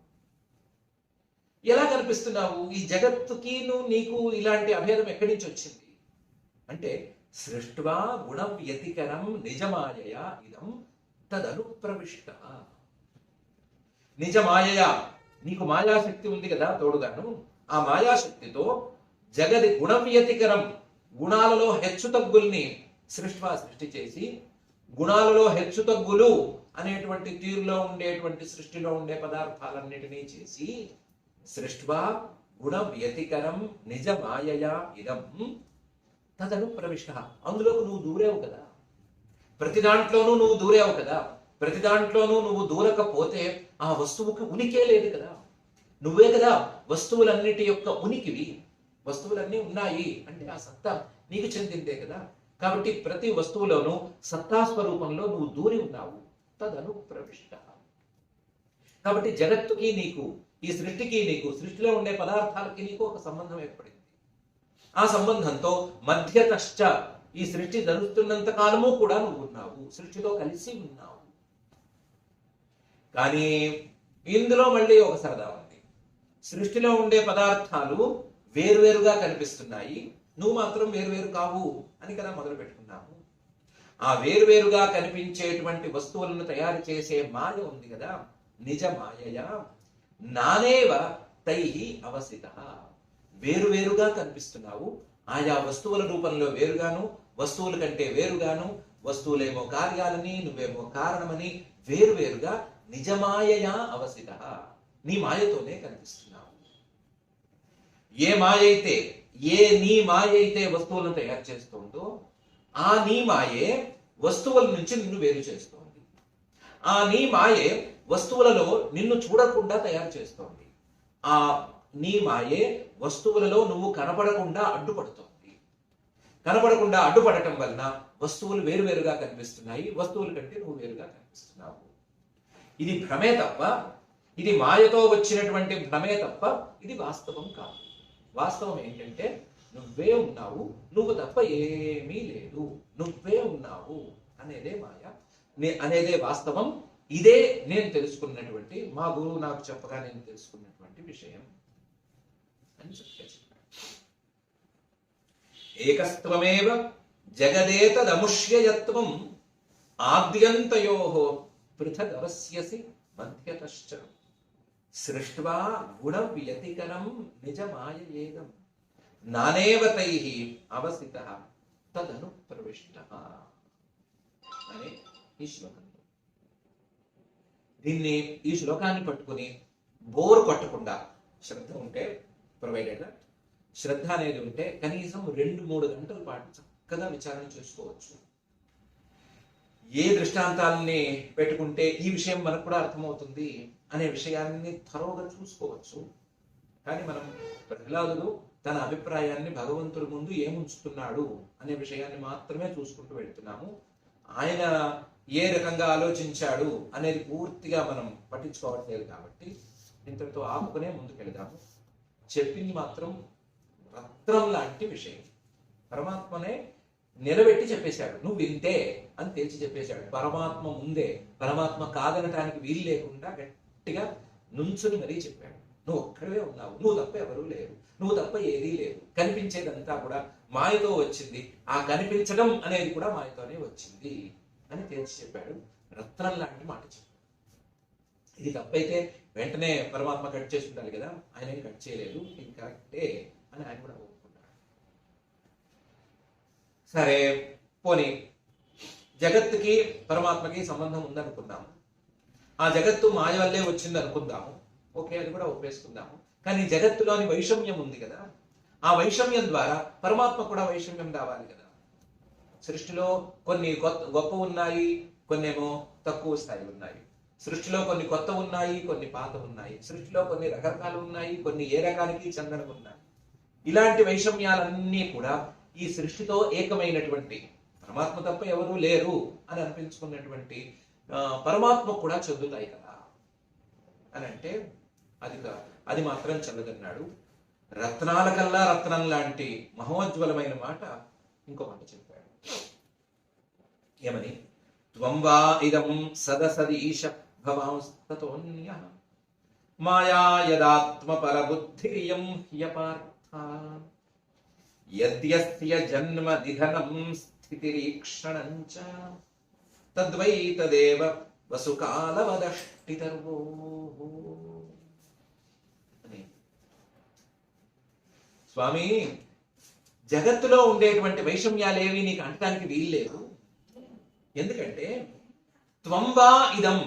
ఎలా కనిపిస్తున్నావు? ఈ జగత్తుకి నీకు ఇలాంటి అభేదం ఎక్కడి నుంచి వచ్చింది అంటే, సృష్ట్వా గుణ వ్యతికరం నిజమాయయా ఇదం తదనుప్రవిష్ట. నిజమాయయా, నీకు మాయాశక్తి ఉంది కదా తోడుగాను, ఆ మాయాశక్తితో జగది గుణ వ్యతికరం, గుణాలలో హెచ్చుతగ్గుల్ని సృష్టి చేసి, గుణాలలో హెచ్చుతగ్గులు అనేటువంటి తీరులో ఉండేటువంటి సృష్టిలో ఉండే పదార్థాలన్నిటినీ చేసి, సృష్ట్వా గుణ వ్యతికరం నిజ మాయయా ఇదం తదను ప్రవిష్ట. అందులోకి నువ్వు దూరేవు కదా, ప్రతి దాంట్లోనూ నువ్వు దూరేవు కదా. ప్రతి దాంట్లోనూ నువ్వు దూరకపోతే ఆ వస్తువుకి ఉనికే లేదు కదా. నువ్వే కదా వస్తువులన్నిటి యొక్క ఉనికివి. వస్తువులన్నీ ఉన్నాయి అంటే ఆ సత్తా నీకు చెందిందే కదా. కాబట్టి ప్రతి వస్తువులోనూ సత్తా స్వరూపంలో నువ్వు దూరి ఉన్నావు. తదను ప్రవిష్ట. కాబట్టి జగత్తుకి నీకు, ఈ సృష్టికి నీకు, సృష్టిలో ఉండే పదార్థాలకి నీకు ఒక సంబంధం ఏర్పడింది. ఆ సంబంధంతో మధ్యతశ్చ, ఈ సృష్టి జరుగుతున్నంత కాలము కూడా నువ్వు ఉన్నావు, సృష్టితో కలిసి ఉన్నావు. కానీ ఇందులో మళ్ళీ ఒక సరదా ఉంది. సృష్టిలో ఉండే పదార్థాలు వేరువేరుగా కనిపిస్తున్నాయి, నువ్వు మాత్రం వేరువేరు కావు అని కదా మొదలు పెట్టుకున్నాము. ఆ వేరువేరుగా కనిపించేటువంటి వస్తువులను తయారు చేసే మాయ ఉంది కదా, నిజ మాయయ నానేవ తైహి అవసిత. వేరువేరుగా కనిపిస్తున్నావు, ఆయా వస్తువుల రూపంలో వేరుగాను, వస్తువుల కంటే వేరుగాను, వస్తువులేమో కార్యాలని, నువ్వేమో కారణమని వేరువేరుగా నిజమాయయా అవసిత, నీ మాయతోనే కనిపిస్తున్నావు. ఏ నీ మాయ అయితే వస్తువులను తయారు చేస్తుందో, ఆ నీ మాయే వస్తువుల నుంచి నిన్ను వేరు చేస్తోంది. ఆ నీ మాయే వస్తువులలో నిన్ను చూడకుండా తయారు చేస్తోంది. ఆ నీ మాయే వస్తువులలో నువ్వు కనపడకుండా అడ్డుపడుతోంది. కనపడకుండా అడ్డుపడటం వలన వస్తువులు వేరువేరుగా కనిపిస్తున్నాయి, వస్తువుల కంటే నువ్వు వేరుగా కనిపిస్తున్నావు. ఇది భ్రమే తప్ప ఇది మాయతో వచ్చినటువంటి భ్రమే తప్ప ఇది వాస్తవం కాదు. వాస్తవం ఏంటంటే నువ్వే ఉన్నావు, నువ్వు తప్ప ఏమీ లేదు, నువ్వే ఉన్నావు అనేదే మాయ, అనేదే వాస్తవం. ఇదే నేను తెలుసుకున్నటువంటి, మా గురువు నాకు చెప్పగా నేను తెలుసుకున్నటువంటి విషయం అని చెప్పేసి ఏకస్త్వమేవ జగదేతదముష్యయత్వం ఆద్యంతయోః పృథగవస్యసి మధ్యతశ్చ సృష్ట్వా గుణవ్యతికరం నిజమాయయేదం నానేవ తైః అవసితః తదను ప్రవిష్టః అని ఈ శ్లోకంలో. దీన్ని, ఈ శ్లోకాన్ని పట్టుకుని బోరు కొట్టకుండా శ్రద్ధ ఉంటే, ప్రొవైడెడ్ శ్రద్ధ అనేది ఉంటే కనీసం 2-3 గంటల పాటు చక్కగా విచారణ చేసుకోవచ్చు. ఏ దృష్టాంతాలని పెట్టుకుంటే ఈ విషయం మనకు కూడా అర్థమవుతుంది అనే విషయాన్ని త్వరగా చూసుకోవచ్చు. కానీ మనం ప్రహ్లాదుడు తన అభిప్రాయాన్ని భగవంతుడి ముందు ఏముంచుతున్నాడు అనే విషయాన్ని మాత్రమే చూసుకుంటూ వెళ్తున్నాము. ఆయన ఏ రకంగా ఆలోచించాడు అనేది పూర్తిగా మనం పట్టించుకోవట్లేదు. కాబట్టి ఇంతటితో ఆపుకునే ముందుకెళ్దాము. చెప్పింది మాత్రం రత్నం లాంటి విషయం. పరమాత్మనే నిలబెట్టి చెప్పేశాడు, నువ్వు వింటే అని తేల్చి చెప్పేశాడు. పరమాత్మ ముందే, పరమాత్మ కాదనటానికి వీలు లేకుండా గట్టిగా నుంచుని మరీ చెప్పాడు, నువ్వు ఒక్కడే ఉన్నావు, నువ్వు తప్ప ఎవరూ లేరు, నువ్వు తప్ప ఏదీ లేదు, కనిపించేదంతా కూడా మాయతో వచ్చింది, ఆ కనిపించడం అనేది కూడా మాయతోనే వచ్చింది అని తేల్చి చెప్పాడు. రత్నం లాంటి మాట చెప్పాడు. ఇది తప్పైతే వెంటనే పరమాత్మ కట్ చేసి ఉండాలి కదా, ఆయన ఏం కట్ చేయలేదు, ఇది కరెక్టే అని ఆయన కూడా ఒప్పుకున్నాడు. సరే పోనీ జగత్తుకి పరమాత్మకి సంబంధం ఉందనుకుందాము, ఆ జగత్తు మాయ వల్లే వచ్చింది అనుకుందాము, ఓకే అది కూడా ఒప్పేసుకుందాము. కానీ జగత్తులోని వైషమ్యం ఉంది కదా, ఆ వైషమ్యం ద్వారా పరమాత్మ కూడా వైషమ్యం రావాలి కదా. సృష్టిలో కొన్ని గొప్ప ఉన్నాయి, కొన్నేమో తక్కువ స్థాయి ఉన్నాయి. సృష్టిలో కొన్ని కొత్త ఉన్నాయి, కొన్ని పాత ఉన్నాయి. సృష్టిలో కొన్ని రకరకాలు ఉన్నాయి, కొన్ని ఏ రకానికి చెందనవి ఉన్నాయి. ఇలాంటి వైషమ్యాలన్నీ కూడా ఈ సృష్టితో ఏకమైనటువంటి పరమాత్మ తప్ప ఎవరూ లేరు అని అనిపించుకున్నటువంటి పరమాత్మ కూడా చెందుతాయి కదా అని అంటే అది మాత్రం చెల్లదన్నాడు. రత్నాల కల్లా రత్నం లాంటి మహోజ్వలమైన మాట ఇంకో మాట చెప్పాడు. ఏమని? త్వం వా ఇదం సదసదీశ భవాంస్తతోన్యః మాయా యదాత్మ పరబుద్ధిరియం హ్యపార్థ యద్యస్య జన్మ నిధనం స్థితిరీక్షణం చ తద్వై తదేవ వసుకాలవదష్టితర్వో అని. స్వామి, జగత్తులో ఉండేటువంటి వైషమ్యాలేవి నీకు అంటడానికి వీల్లేదు. ఎందుకంటే త్వంవా ఇదం,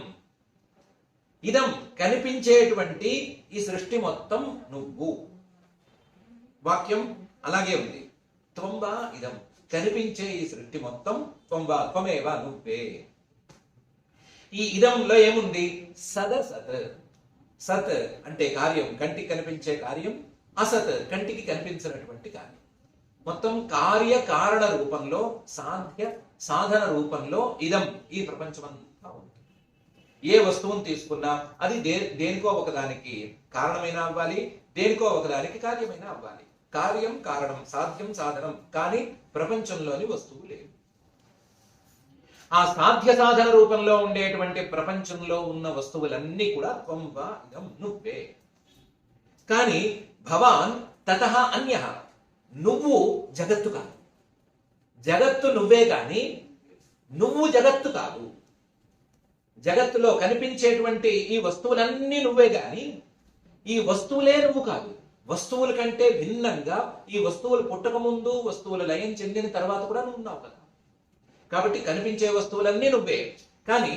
ఇదం కనిపించేటువంటి ఈ సృష్టి మొత్తం నువ్వు. వాక్యం అలాగే ఉంది. త్వంవా ఇదం, కనిపించే ఈ సృష్టి మొత్తం త్వంవా, త్వమేవా, నువ్వే. ఈ ఇదంలో ఏముంది? సదసత్. సత్ అంటే కార్యం, కంటికి కనిపించే కార్యం. అసత్ కంటికి కనిపించినటువంటి కార్యం. మొత్తం కార్య కారణ రూపంలో, సాధ్య సాధన రూపంలో ఇదం, ఈ ప్రపంచమంతా ఉంది. ఏ వస్తువును తీసుకున్నా అది దేనికో ఒకదానికి కారణమైన అవ్వాలి, దేనికో ఒకదానికి కార్యమైన అవ్వాలి. కార్యం కారణం, సాధ్యం సాధనం, కానీ ప్రపంచంలోని వస్తువు లేదు. ఆ సాధ్య సాధన రూపంలో ఉండేటువంటి ప్రపంచంలో ఉన్న వస్తువులన్నీ కూడా త్వంవా ఇదం, నువ్వే. కానీ భవాన్ తతః అన్యః, నువ్వు జగత్తు కాదు. జగత్తు నువ్వే కానీ నువ్వు జగత్తు కాదు. జగత్తులో కనిపించేటువంటి ఈ వస్తువులన్నీ నువ్వే కానీ ఈ వస్తువులే నువ్వు కాదు. వస్తువుల కంటే భిన్నంగా ఈ వస్తువులు పుట్టక ముందు, వస్తువులు లయం చెందిన తర్వాత కూడా నువ్వు ఉన్నావు కదా. కాబట్టి కనిపించే వస్తువులన్నీ నువ్వే, కానీ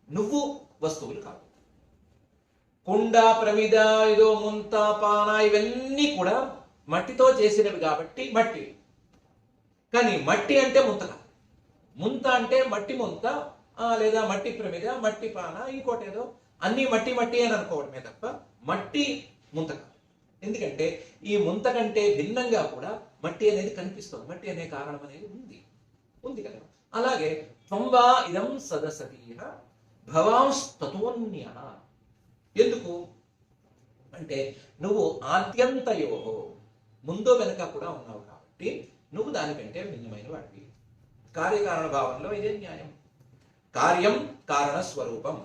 నువ్వు వస్తువులు కాదు. కుండ, ప్రమిద, ఇదో ముంత, పాన ఇవన్నీ కూడా మట్టితో చేసినవి కాబట్టి మట్టి. కానీ మట్టి అంటే ముంత కాదు. ముంత అంటే మట్టి ముంత, లేదా మట్టి ప్రమిద, మట్టి పాన, ఇంకోటి ఏదో, అన్ని మట్టి మట్టి అని అనుకోవడమే తప్ప మట్టి ముంత కాదు. ఎందుకంటే ఈ ముంత కంటే భిన్నంగా కూడా మట్టి అనేది కనిపిస్తుంది. మట్టి అనే కారణం అనేది ఉంది కదా. అలాగే త్వంవా ఇదం సదసతీః భవాంస్తతోన్యః, ఎందుకు అంటే నువ్వు ఆద్యంతయోహో, ముందో వెనక కూడా ఉన్నావు కాబట్టి నువ్వు దానికంటే భిన్నమైన వాడివి. కార్యకారణ భావంలో ఇదే న్యాయం. కార్యం కారణ స్వరూపం,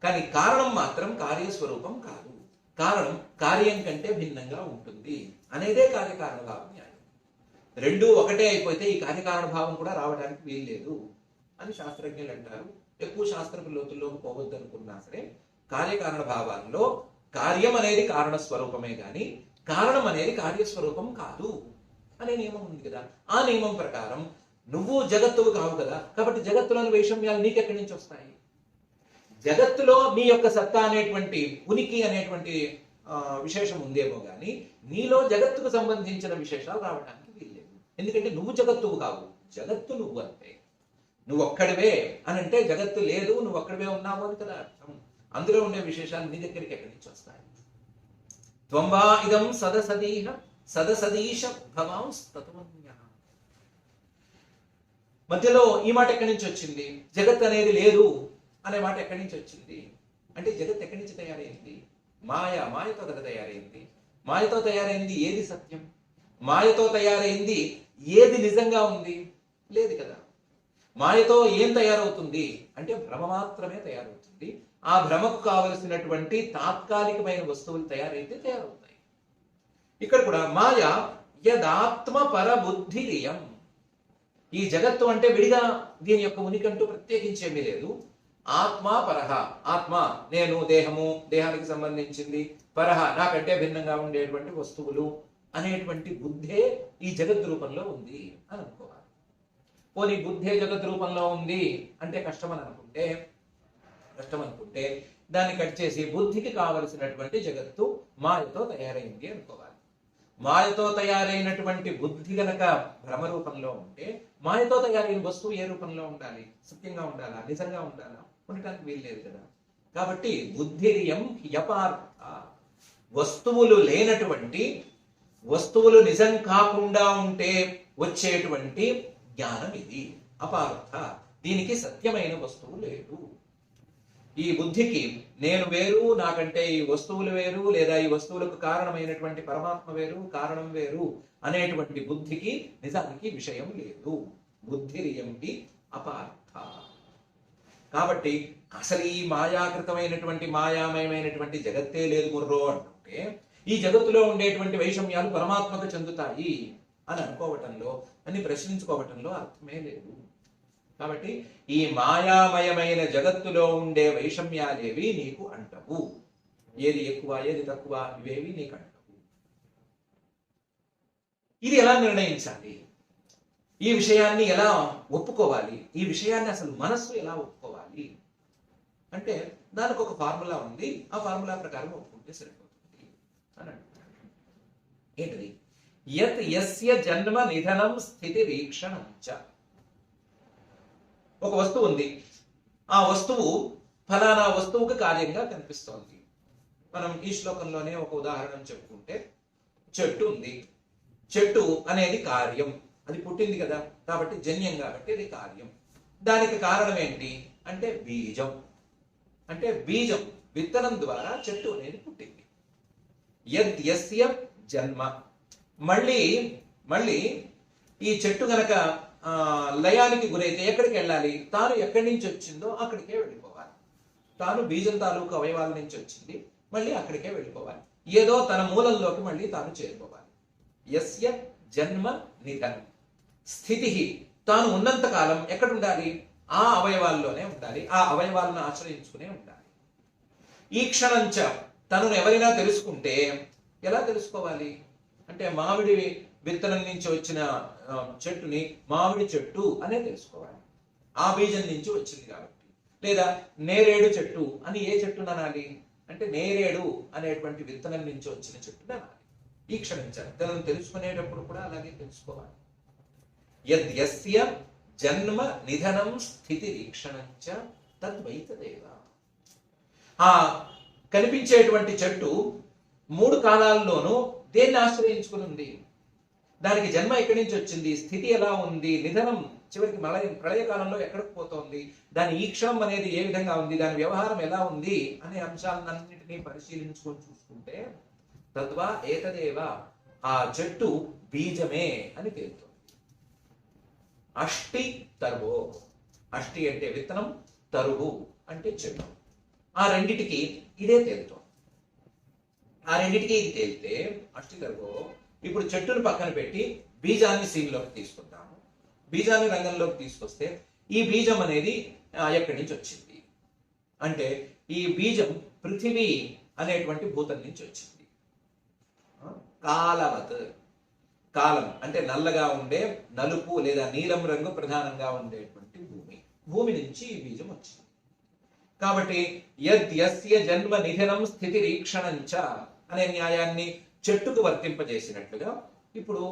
కానీ కారణం మాత్రం కార్యస్వరూపం కాదు. కారణం కార్యం కంటే భిన్నంగా ఉంటుంది అనేదే కార్యకారణ భావం న్యాయం. రెండూ ఒకటే అయిపోతే ఈ కార్యకారణ భావం కూడా రావడానికి వీల్లేదు అని శాస్త్రజ్ఞులు అంటారు. ఎక్కువ శాస్త్రపు లోతుల్లోకి పోవద్దు అనుకున్నా సరే కార్యకారణ భావాల్లో కార్యం అనేది కారణ స్వరూపమే గాని కారణం అనేది కార్యస్వరూపం కాదు అనే నియమం ఉంది కదా. ఆ నియమం ప్రకారం నువ్వు జగత్తువు కావు కదా, కాబట్టి జగత్తులోని వైషమ్యాలు నీకెక్కడి నుంచి వస్తాయి? జగత్తులో నీ యొక్క సత్తా అనేటువంటి ఉనికి అనేటువంటి విశేషం ఉందేమో గాని నీలో జగత్తుకు సంబంధించిన విశేషాలు రావడానికి వీల్లేదు. ఎందుకంటే నువ్వు జగత్తువు కావు, జగత్తు నువ్వు అంతే. నువ్వు ఒక్కడివే అని అంటే జగత్తు లేదు, నువ్వు ఒక్కడివే ఉన్నావు అని కదా అర్థం. అందులో ఉండే విశేషాలు నీ దగ్గరికి ఎక్కడి నుంచి వస్తాయి? త్వంబా ఇదం సదసదీహ సదసదీశ భవాంస్తత్వన్యః. మధ్యలో ఈ మాట ఎక్కడి నుంచి వచ్చింది? జగత్ అనేది లేదు అనే మాట ఎక్కడి నుంచి వచ్చింది అంటే జగత్ ఎక్కడి నుంచి తయారైంది? మాయతో కదా తయారైంది. మాయతో తయారైంది ఏది సత్యం? మాయతో తయారైంది ఏది నిజంగా ఉంది? లేదు కదా. మాయతో ఏం తయారవుతుంది అంటే భ్రమ మాత్రమే తయారవుతుంది. ఆ భ్రమకు కావలసినటువంటి తాత్కాలికమైన వస్తువులు తయారైతే తయారవుతాయి. ఇక్కడ కూడా మాయ యదాత్మ పరబుద్ధిరియం. ఈ జగత్తు అంటే విడిగా దీని యొక్క ఉనికంటూ ప్రత్యేకించేమీ లేదు. ఆత్మ పరహ, ఆత్మ నేను, దేహము, దేహానికి సంబంధించింది, పరహ నాకంటే భిన్నంగా ఉండేటువంటి వస్తువులు అనేటువంటి బుద్ధే ఈ జగత్ రూపంలో ఉంది అని అనుకోవాలి. పోనీ బుద్ధే జగత్ రూపంలో ఉంది అంటే కష్టం అనుకుంటే దాన్ని కట్ చేసి బుద్ధికి కావలసినటువంటి జగత్తు మాయతో తయారైంది అనుకోవాలి. మాయతో తయారైనటువంటి బుద్ధి గనక భ్రమ రూపంలో ఉంటే మాయతో తయారైన వస్తువు ఏ రూపంలో ఉండాలి? సత్యంగా ఉండాలా? నిజంగా ఉండాలా? ఉండటానికి వీల్లేదు కదా. కాబట్టి బుద్ధిరియం హ్యపార్థ, వస్తువులు లేనటువంటి, వస్తువులు నిజం కాకుండా ఉంటే వచ్చేటువంటి జ్ఞానం ఇది అపార్థ. దీనికి సత్యమైన వస్తువు లేదు. ఈ బుద్ధికి నేను వేరు, నాకంటే ఈ వస్తువులు వేరు, లేదా ఈ వస్తువులకు కారణమైనటువంటి పరమాత్మ వేరు, కారణం వేరు అనేటువంటి బుద్ధికి నిజానికి విషయం లేదు. బుద్ధిరియంటి అపార్థ. కాబట్టి అసలు ఈ మాయాకృతమైనటువంటి మాయామయమైనటువంటి జగత్తే లేదు ముర్రో అంటుంటే ఈ జగత్తులో ఉండేటువంటి వైషమ్యాలు పరమాత్మకు చెందుతాయి అని అనుకోవటంలో, అని ప్రశ్నించుకోవటంలో అర్థమే లేదు. కాబట్టి ఈ మాయామయమైన జగత్తులో ఉండే వైషమ్యాలేవి నీకు అంటవు. ఏది ఎక్కువ ఏది తక్కువ ఇవేవి నీకు అంటవు. ఇది ఎలా నిర్ణయించాలి? ఈ విషయాన్ని ఎలా ఒప్పుకోవాలి? ఈ విషయాన్ని అసలు మనస్సు ఎలా ఒప్పుకోవాలి అంటే దానికి ఒక ఫార్ములా ఉంది. ఆ ఫార్ములా ప్రకారం ఒప్పుకుంటే సరిపోతుంది అని అంటున్నాడు. ఏంటిది? యత్ యస్య జన్మ నిధనం స్థితి వీక్షణం చ. ఒక వస్తువు ఉంది, ఆ వస్తువు ఫలానా వస్తువుకు కార్యంగా కనిపిస్తోంది. మనం ఈ శ్లోకంలోనే ఒక ఉదాహరణ చెప్పుకుంటే, చెట్టు ఉంది. చెట్టు అనేది కార్యం, అది పుట్టింది కదా, కాబట్టి జన్యం, కాబట్టి అది కార్యం. దానికి కారణం ఏంటి అంటే బీజం. అంటే బీజం, విత్తనం ద్వారా చెట్టు అనేది పుట్టింది. యస్య జన్మ. మళ్ళీ ఈ చెట్టు గనక లయానికి గురైతే ఎక్కడికి వెళ్ళాలి? తాను ఎక్కడి నుంచి వచ్చిందో అక్కడికే వెళ్ళిపోవాలి. తాను బీజం తాలూకు అవయవాల నుంచి వచ్చింది, మళ్ళీ అక్కడికే వెళ్ళిపోవాలి. ఏదో తన మూలంలోకి మళ్ళీ తాను చేరిపోవాలి. యస్య జన్మ నిధనం స్థితి. తాను ఉన్నంత కాలం ఎక్కడ ఉండాలి? ఆ అవయవాల్లోనే ఉండాలి, ఆ అవయవాలను ఆశ్రయించుకునే ఉండాలి. ఈ క్షణంచ తనను ఎవరైనా తెలుసుకుంటే ఎలా తెలుసుకోవాలి అంటే మామిడి విత్తనం నుంచి వచ్చిన చెట్టుని మామిడి చెట్టు అనే తెలుసుకోవాలి, ఆ బీజం నుంచి వచ్చింది కాబట్టి. లేదా నేరేడు చెట్టు అని ఏ చెట్టును అనాలి అంటే నేరేడు అనేటువంటి విత్తనం నుంచి వచ్చిన చెట్టును అనాలి. ఈ క్షణించాలి. తనను తెలుసుకునేటప్పుడు కూడా అలాగే తెలుసుకోవాలి. యస్య జన్మ నిధనం స్థితి వీక్షణంచ తద్వైతదేవ. ఆ కనిపించేటువంటి చెట్టు 3 కాలాల్లోనూ దేన్ని ఆశ్రయించుకుని ఉంది? దానికి జన్మ ఎక్కడి నుంచి వచ్చింది? స్థితి ఎలా ఉంది? నిధనం చివరికి ప్రళయకాలంలో ఎక్కడికి పోతోంది, దాని ఈక్షణం అనేది ఏ విధంగా ఉంది, దాని వ్యవహారం ఎలా ఉంది అనే అంశాలన్నింటినీ పరిశీలించుకొని చూసుకుంటే తద్వా ఏతదేవ ఆ చెట్టు బీజమే అని తేలుతుంది. అష్టి తరువు, అష్టి అంటే విత్తనం, తరువు అంటే చెట్టు. ఆ రెండిటికి ఇదే తేలుతుంది. ఆ రెండిటికి ఇది తేలితే అష్టి తరువు. ఇప్పుడు చెట్టును పక్కన పెట్టి బీజాన్ని సీన్లోకి తీసుకుంటాము. బీజాన్ని రంగంలోకి తీసుకొస్తే ఈ బీజం అనేది ఎక్కడి నుంచి వచ్చింది అంటే ఈ బీజం పృథివీ అనేటువంటి భూతం నుంచి వచ్చింది. కాలవత్, కాలం అంటే నల్లగా ఉండే నలుపు లేదా నీలం రంగు ప్రధానంగా ఉండేటువంటి భూమి నుంచి ఈ బీజం వచ్చింది. కాబట్టి యస్య జన్మ నిధనం స్థితి రీక్షణంచ అనే న్యాయాన్ని చెట్టుకు వర్తింపజేసినట్లుగా ఇప్పుడు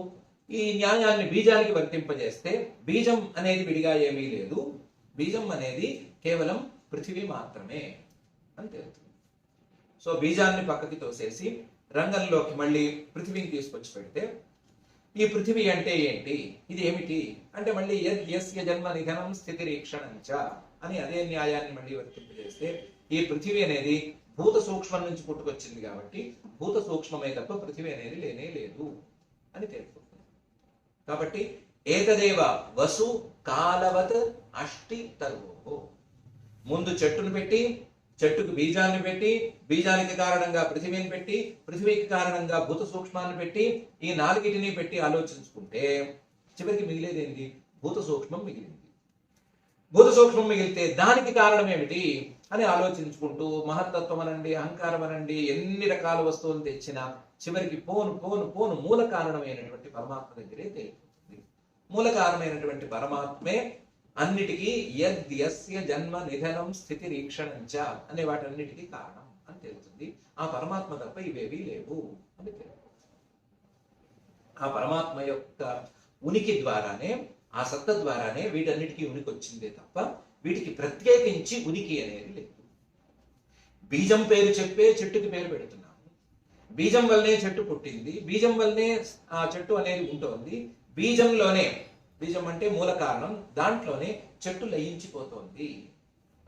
ఈ న్యాయాన్ని బీజానికి వర్తింపజేస్తే బీజం అనేది విడిగా ఏమీ లేదు, బీజం అనేది కేవలం పృథివీ మాత్రమే అని తెలుస్తుంది. సో బీజాన్ని పక్కకి తోసేసి రంగంలోకి మళ్ళీ పృథివీని తీసుకొచ్చి పెడితే ఈ పృథివీ అంటే ఏంటి, ఇది ఏమిటి అంటే మళ్ళీ యస్య జన్మ నిధనం స్థితి రీక్షణంచ అని అదే న్యాయాన్ని మళ్ళీ వర్తింపజేస్తే ఈ పృథివీ అనేది భూత సూక్ష్మం నుంచి పుట్టుకొచ్చింది కాబట్టి భూత సూక్ష్మమే తప్ప పృథివీ అనేది లేనే లేదు అని తెలుపుతుంది. కాబట్టి ఏతదేవ వసు కాలవత్ అష్టి తరువు. ముందు చెట్టును పెట్టి, చెట్టుకు బీజాన్ని పెట్టి, బీజానికి కారణంగా పృథివీని పెట్టి, పృథివీకి కారణంగా భూత సూక్ష్మాన్ని పెట్టి, ఈ నాలుగిటిని పెట్టి ఆలోచించుకుంటే చివరికి మిగిలేది ఏంటి, భూత సూక్ష్మం మిగిలింది. భూత సూక్ష్మం మిగిలితే దానికి కారణం ఏమిటి అని ఆలోచించుకుంటూ మహత్తత్వం అనండి, అహంకారం అనండి, ఎన్ని రకాల వస్తువులు తెచ్చినా చివరికి పోను పోను పోను మూల కారణమైనటువంటి పరమాత్మ దగ్గరే తేలిపోతుంది. మూల కారణమైనటువంటి పరమాత్మే అన్నిటికీ యస్య జన్మ నిధనం స్థితి రీక్షణంచ అనే వాటన్నిటికీ కారణం అని తెలుస్తుంది. ఆ పరమాత్మ తప్ప ఇవేవీ లేవు అని తెలుస్తుంది. ఆ పరమాత్మ యొక్క ఉనికి ద్వారానే, ఆ సత్త ద్వారానే వీటన్నిటికీ ఉనికి వచ్చిందే తప్ప వీటికి ప్రత్యేకించి ఉనికి అనేది లేదు. బీజం పేరు చెప్పే చెట్టుకి పేరు పెడుతున్నాము. బీజం వల్లనే చెట్టు పుట్టింది, బీజం వల్లనే ఆ చెట్టు అనేది ఉంటుంది. బీజంలోనే, బీజం అంటే మూల కారణం, దాంట్లోనే చెట్టు లయించిపోతోంది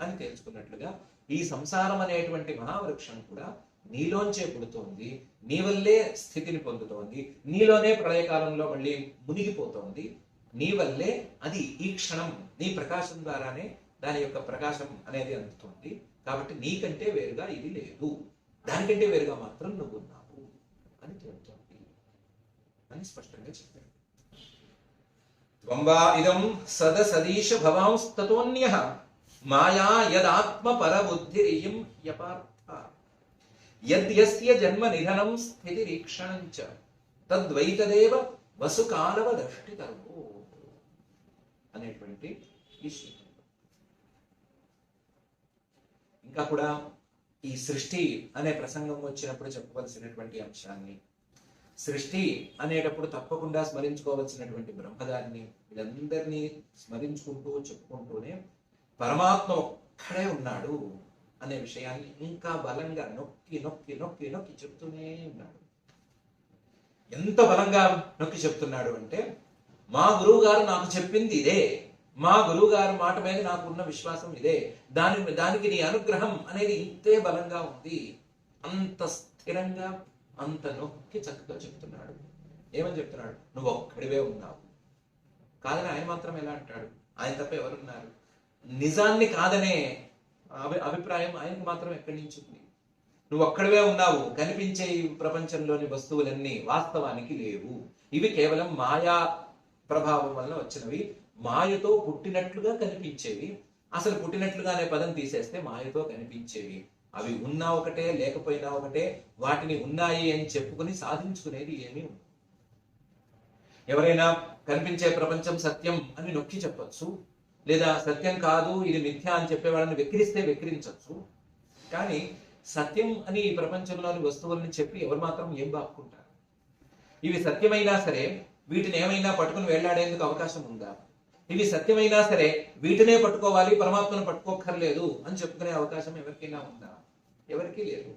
అని తెలుసుకున్నట్లుగా ఈ సంసారం అనేటువంటి మహావృక్షం కూడా నీలోంచే పుడుతోంది, నీ వల్లే స్థితిని పొందుతోంది, నీలోనే ప్రళయకాలంలో మళ్ళీ మునిగిపోతోంది, నీ వల్లే అది ఈ క్షణం నీ ప్రకాశం ద్వారానే దాని యొక్క ప్రకాశం అనేది అందుతోంది. కాబట్టి నీకంటే వేరుగా ఇది లేదు, దానికంటే వేరుగా మాత్రం నువ్వు ఉన్నావు అని తెలుస్తోంది అని స్పష్టంగా చెప్పాడు. త్వంబా ఇదం సదసదీశ భవాంస్తతోన్యః మాయా యదాత్మ పరబుద్ధిరియం యపార్థ యస్య జన్మ నిధనం స్థితి రీక్షణంచ తద్వైతదేవ వసుకాలవ దృష్టితరువు అనేటువంటి ఈ శ్లోకం. ఇంకా కూడా ఈ సృష్టి అనే ప్రసంగం వచ్చినప్పుడు చెప్పవలసినటువంటి అంశాన్ని, సృష్టి అనేటప్పుడు తప్పకుండా స్మరించుకోవాల్సినటువంటి బ్రహ్మదాన్ని, వీళ్ళందరినీ స్మరించుకుంటూ చెప్పుకుంటూనే పరమాత్మ ఒక్కడే ఉన్నాడు అనే విషయాన్ని ఇంకా బలంగా నొక్కి నొక్కి నొక్కి నొక్కి చెప్తూనే ఉన్నాడు. ఎంత బలంగా నొక్కి చెప్తున్నాడు అంటే, మా గురువు గారు నాకు చెప్పింది ఇదే, మా గురువు గారి మాట మీద నాకు ఉన్న విశ్వాసం ఇదే, దానికి నీ అనుగ్రహం అనేది ఇంతే బలంగా ఉంది. అంత స్థిరంగా అంత నొక్కి చక్కగా చెప్తున్నాడు. ఏమని చెప్తున్నాడు, నువ్వు ఒక్కడివే ఉన్నావు కాదని ఆయన మాత్రం ఎలా అంటాడు, ఆయన తప్ప ఎవరున్నారు? నిజాన్ని కాదనే అభిప్రాయం ఆయనకు మాత్రం ఎక్కడి నుంచి ఉంది? నువ్వు ఒక్కడివే ఉన్నావు, కనిపించే ఈ ప్రపంచంలోని వస్తువులన్నీ వాస్తవానికి లేవు, ఇవి కేవలం మాయా ప్రభావం వల్ల వచ్చినవి, మాయతో పుట్టినట్లుగా కనిపించేవి. అసలు పుట్టినట్లుగా అనే పదం తీసేస్తే మాయతో కనిపించేవి. అవి ఉన్నా ఒకటే లేకపోయినా ఒకటే, వాటిని ఉన్నాయి అని చెప్పుకుని సాధించుకునేది ఏమీ ఉంది. ఎవరైనా కనిపించే ప్రపంచం సత్యం అని నొక్కి చెప్పొచ్చు, లేదా సత్యం కాదు ఇది మిథ్య అని చెప్పేవాళ్ళని వెక్కిరిస్తే వెక్కిరించవచ్చు. కానీ సత్యం అని ఈ ప్రపంచంలోని వస్తువులను చెప్పి ఎవరు మాత్రం ఏం బాపుకుంటారు? ఇవి సత్యమైనా సరే వీటిని ఏమైనా పట్టుకుని వెళ్లాడేందుకు అవకాశం ఉందా? ఇవి సత్యమైనా సరే వీటినే పట్టుకోవాలి, పరమాత్మను పట్టుకోక్కర్లేదు అని చెప్పుకునే అవకాశం ఎవరికైనా ఉందా? ఎవరికీ లేదు.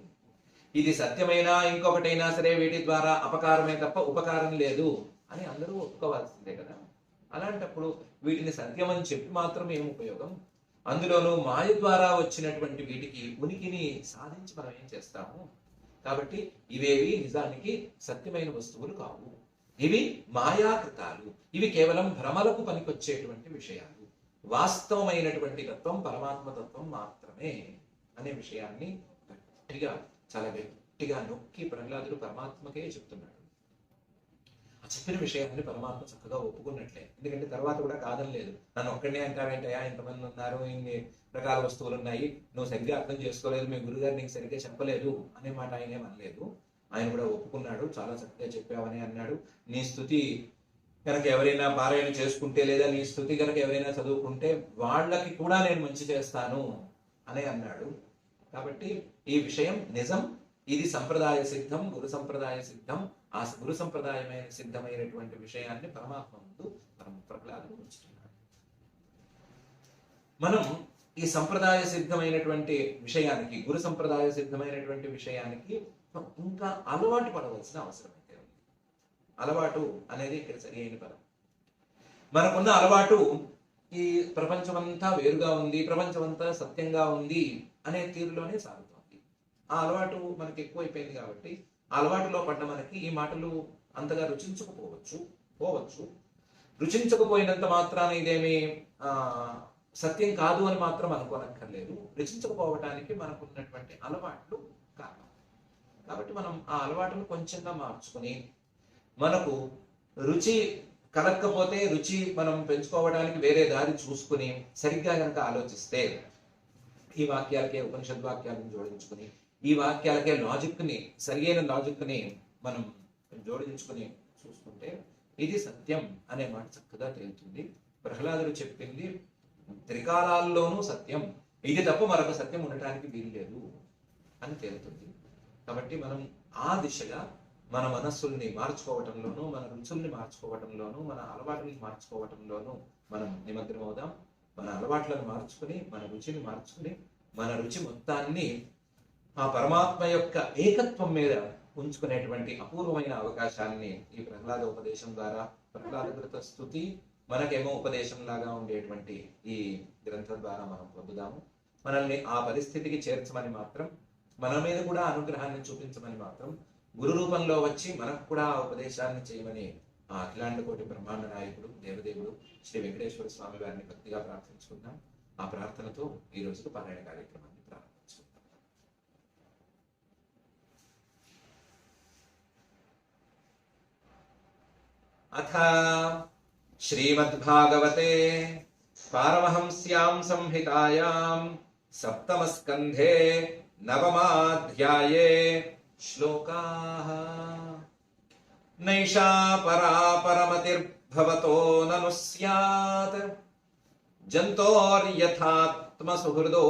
ఇది సత్యమైనా ఇంకొకటైనా సరే వీటి ద్వారా అపకారమే తప్ప ఉపకారం లేదు అని అందరూ ఒప్పుకోవాల్సిందే కదా. అలాంటప్పుడు వీటిని సత్యం అని చెప్పి మాత్రం ఏం ఉపయోగం? అందులోనూ మాయ ద్వారా వచ్చినటువంటి వీటికి ఉనికిని సాధించి మనం ఏం చేస్తాము? కాబట్టి ఇవేవి నిజానికి సత్యమైన వస్తువులు కావు. ఇవి మాయాకృతాలు. ఇవి కేవలం భ్రమలకు పనికొచ్చేటువంటి విషయాలు. వాస్తవమైనటువంటి తత్వం పరమాత్మ తత్వం మాత్రమే అనే విషయాన్ని గట్టిగా, చాలా గట్టిగా నొక్కి ప్రహ్లాదుడు పరమాత్మకే చెప్తున్నాడు. ఆ చెప్పిన విషయాన్ని పరమాత్మ చక్కగా ఒప్పుకున్నట్లే. ఎందుకంటే తర్వాత కూడా కాదనలేదు. నన్ను ఒక్కడనే అంటావేంటయా, ఇంతమంది ఉన్నారు, ఇన్ని రకాల వస్తువులు ఉన్నాయి, నువ్వు సరిగ్గా అర్థం చేసుకోలేదు, మీ గురుగారు నీకు సరిగ్గా చెప్పలేదు అనే మాట ఆయన ఏమనలేదు. ఆయన కూడా ఒప్పుకున్నాడు. చాలా చక్కగా చెప్పావని అన్నాడు. నీ స్తుతి కనుక ఎవరైనా పారాయణ చేసుకుంటే, లేదా నీ స్తుతి కనుక ఎవరైనా చదువుకుంటే వాళ్ళకి కూడా నేను మంచి చేస్తాను అని అన్నాడు. కాబట్టి ఈ విషయం నిజం. ఇది సంప్రదాయ సిద్ధం, గురు సంప్రదాయ సిద్ధం. ఆ గురు సంప్రదాయమైన సిద్ధమైనటువంటి విషయాన్ని పరమాత్మ ముందు ప్రహ్లాదుడు ఉంచుతున్నాడు. మనం ఈ సంప్రదాయ సిద్ధమైనటువంటి విషయానికి, గురు సంప్రదాయ సిద్ధమైనటువంటి విషయానికి ఇంకా అలవాటు పడవలసిన అవసరం అయితే ఉంది. అలవాటు అనేది ఇక్కడ సరి అయిన పదం. మనకున్న అలవాటు ఈ ప్రపంచమంతా వేరుగా ఉంది, ప్రపంచమంతా సత్యంగా ఉంది అనే తీరులోనే సాగుతోంది. ఆ అలవాటు మనకి ఎక్కువైపోయింది కాబట్టి ఆ అలవాటులో పడ్డ మనకి ఈ మాటలు అంతగా పోవచ్చు. రుచించకపోయినంత మాత్రాన ఇదేమి సత్యం కాదు అని మాత్రం అనుకోనక్కర్లేదు. రుచించకపోవటానికి మనకున్నటువంటి అలవాట్లు కారణం. కాబట్టి మనం ఆ అలవాటును కొంచెంగా మార్చుకుని, మనకు రుచి కలగకపోతే రుచి మనం పెంచుకోవడానికి వేరే దారి చూసుకుని సరిగ్గా కనుక ఆలోచిస్తే, ఈ వాక్యాలకే ఉపనిషద్ వాక్యాలను జోడించుకుని, ఈ వాక్యాలకే సరియైన లాజిక్ని మనం జోడించుకుని చూసుకుంటే ఇది సత్యం అనే మాట చక్కగా తేలుతుంది. ప్రహ్లాదుడు చెప్పింది త్రికాలాల్లోనూ సత్యం, ఇది తప్ప మరొక సత్యం ఉండటానికి వీలు లేదు అని తేలుతుంది. కాబట్టి మనం ఆ దిశగా మన మనస్సుల్ని మార్చుకోవటంలోనూ, మన రుచుల్ని మార్చుకోవటంలోనూ, మన అలవాట్లని మార్చుకోవటంలోనూ మనం నిమగ్నమవుదాం. మన అలవాట్లను మార్చుకుని, మన రుచిని మార్చుకుని, మన రుచి మొత్తాన్ని ఆ పరమాత్మ యొక్క ఏకత్వం మీద ఉంచుకునేటువంటి అపూర్వమైన అవకాశాన్ని ఈ ప్రహ్లాద ఉపదేశం ద్వారా, ప్రహ్లాదకృత స్తుతి మనకేమో ఉపదేశం లాగా ఉండేటువంటి ఈ గ్రంథం ద్వారా మనం పొందుదాము. మనల్ని ఆ పరిస్థితికి చేర్చమని మాత్రం, మన మీద కూడా అనుగ్రహాన్ని చూపించమని మాత్రం, గురు రూపంలో వచ్చి మనకు కూడా ఆ ఉపదేశాన్ని చేయమని ఆ అఖిలాండ కోటి బ్రహ్మాండ నాయకుడు దేవదేవుడు శ్రీ వెంకటేశ్వర స్వామి వారిని భక్తిగా ప్రార్థించుకుందాం. ఆ ప్రార్థనతో ఈ రోజుకు పారాయణ కార్యక్రమాన్ని ప్రారంభించుకుందాం. అథ శ్రీమద్భాగవతే పారమహంస్యాం సంహితాయాం సప్తమస్కంధే నవమాధ్యాయే శ్లోకాః. నైషా పరా పరమతిర్భవతో నను స్యాత్ జంతోర్యథాత్మసుహృదో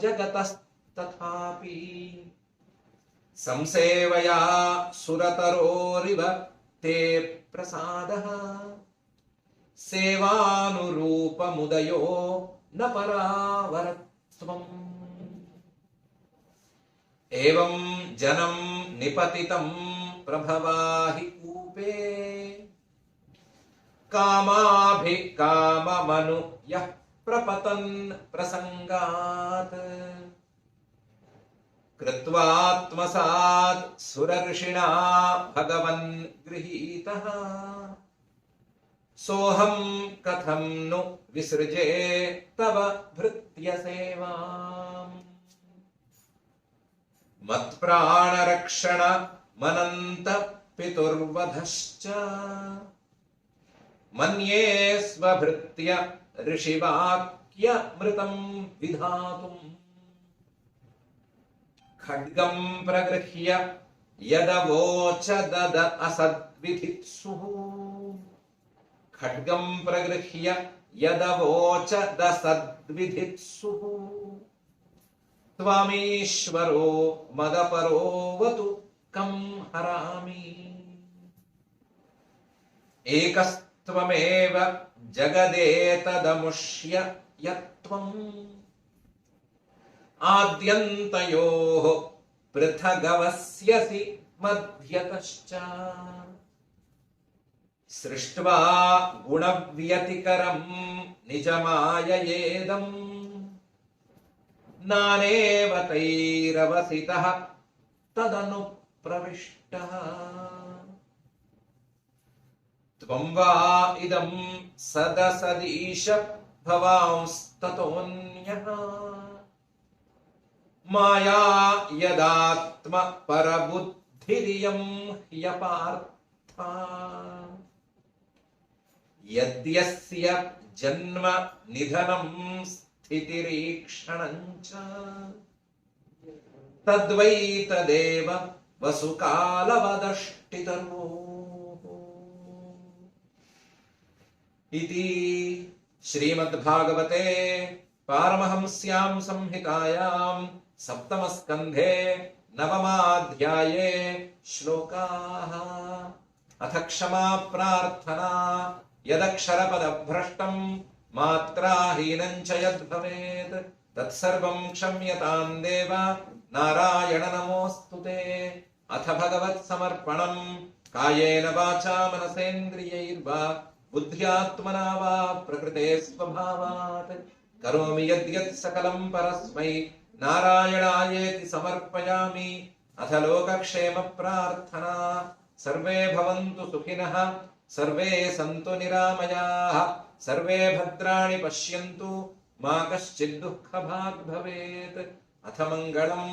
జగతస్తథాపి సంసేవయా సురతరోరివ తే ప్రసాదః సేవానురూపముదయో న పరావరత్వం. ఏవం జనం నిపతితం ప్రభవాహి కూపే కామాభికామమను యః ప్రపతన్ ప్రసంగాత్ కృత్వాత్మసాత్ సురర్షిణా భగవన్ గృహీతః సోహం కథం ను విసృజే తవ భృత్య సేవాం. మత్ప్రాణరక్షణ మనంత పితుర్వధశ్చ మన్యే స్వభృత్య ఋషివాక్యమృతం విధాతుం. ఖడ్గం ప్రగృహ్య యదవోచదద అసద్విధిత్సుః. ఖడ్గం ప్రగృహ్య యదవోచదసద్విధిత్సుః. త్వమీశ్వరో మదపరోవతు కం హరామి. ఏకస్త్వమేవ జగదేతదముష్య యత్వం. ఆద్యంతయోః పృథగవస్యసి మధ్యతశ్చ. సృష్ట్వా గుణవ్యతికరం నిజమాయయేదం నానేవ తైరవసితః తదను ప్రవిష్టః త్వం వా ఇదం సదసదీశ భవాంస్తతోన్యః మాయా యదాత్మ పరబుద్ధిరియం హ్యపార్థ యద్యస్య జన్మ నిధనం స్థితిరీక్షణం చ తద్వై తదేవ వసుకాలవదష్టితర్వో ఇది శ్రీమద్భాగవతే పారమహంస్యాం సంహితాయాం సప్తమస్కంధే నవమాధ్యాయే శ్లోకాః. అథ క్షమా ప్రార్థనా యదక్షరపదభ్రష్టం మాత్రాహీనం చ యద్భవేత్ తత్సర్వం క్షమ్యతాం దేవ నారాయణ నమోస్తుతే. అథ భగవత్ సమర్పణం కాయేన వాచా మనసేంద్రియైర్వా బుద్ధ్యాత్మనా వా ప్రకృతే స్వభావాత్ కరోమి యద్యత్ సకలం పరస్మై నారాయణాయేతి సమర్పయామి. అథ లోకక్షేమ ప్రార్థనా సర్వే భవంతు సుఖినః సర్వే సంతు నిరామయాః సర్వే భద్రాణి పశ్యంతు మా కశ్చిద్ దుఃఖభాగ్ భవేత్. అథ మంగళం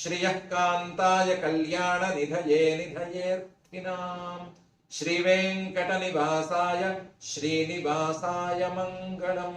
శ్రియః కాంతాయ కళ్యాణ నిధయే నిధయేర్థినాం శ్రీవేంకట నివాసాయ శ్రీనివాసాయ మంగళం.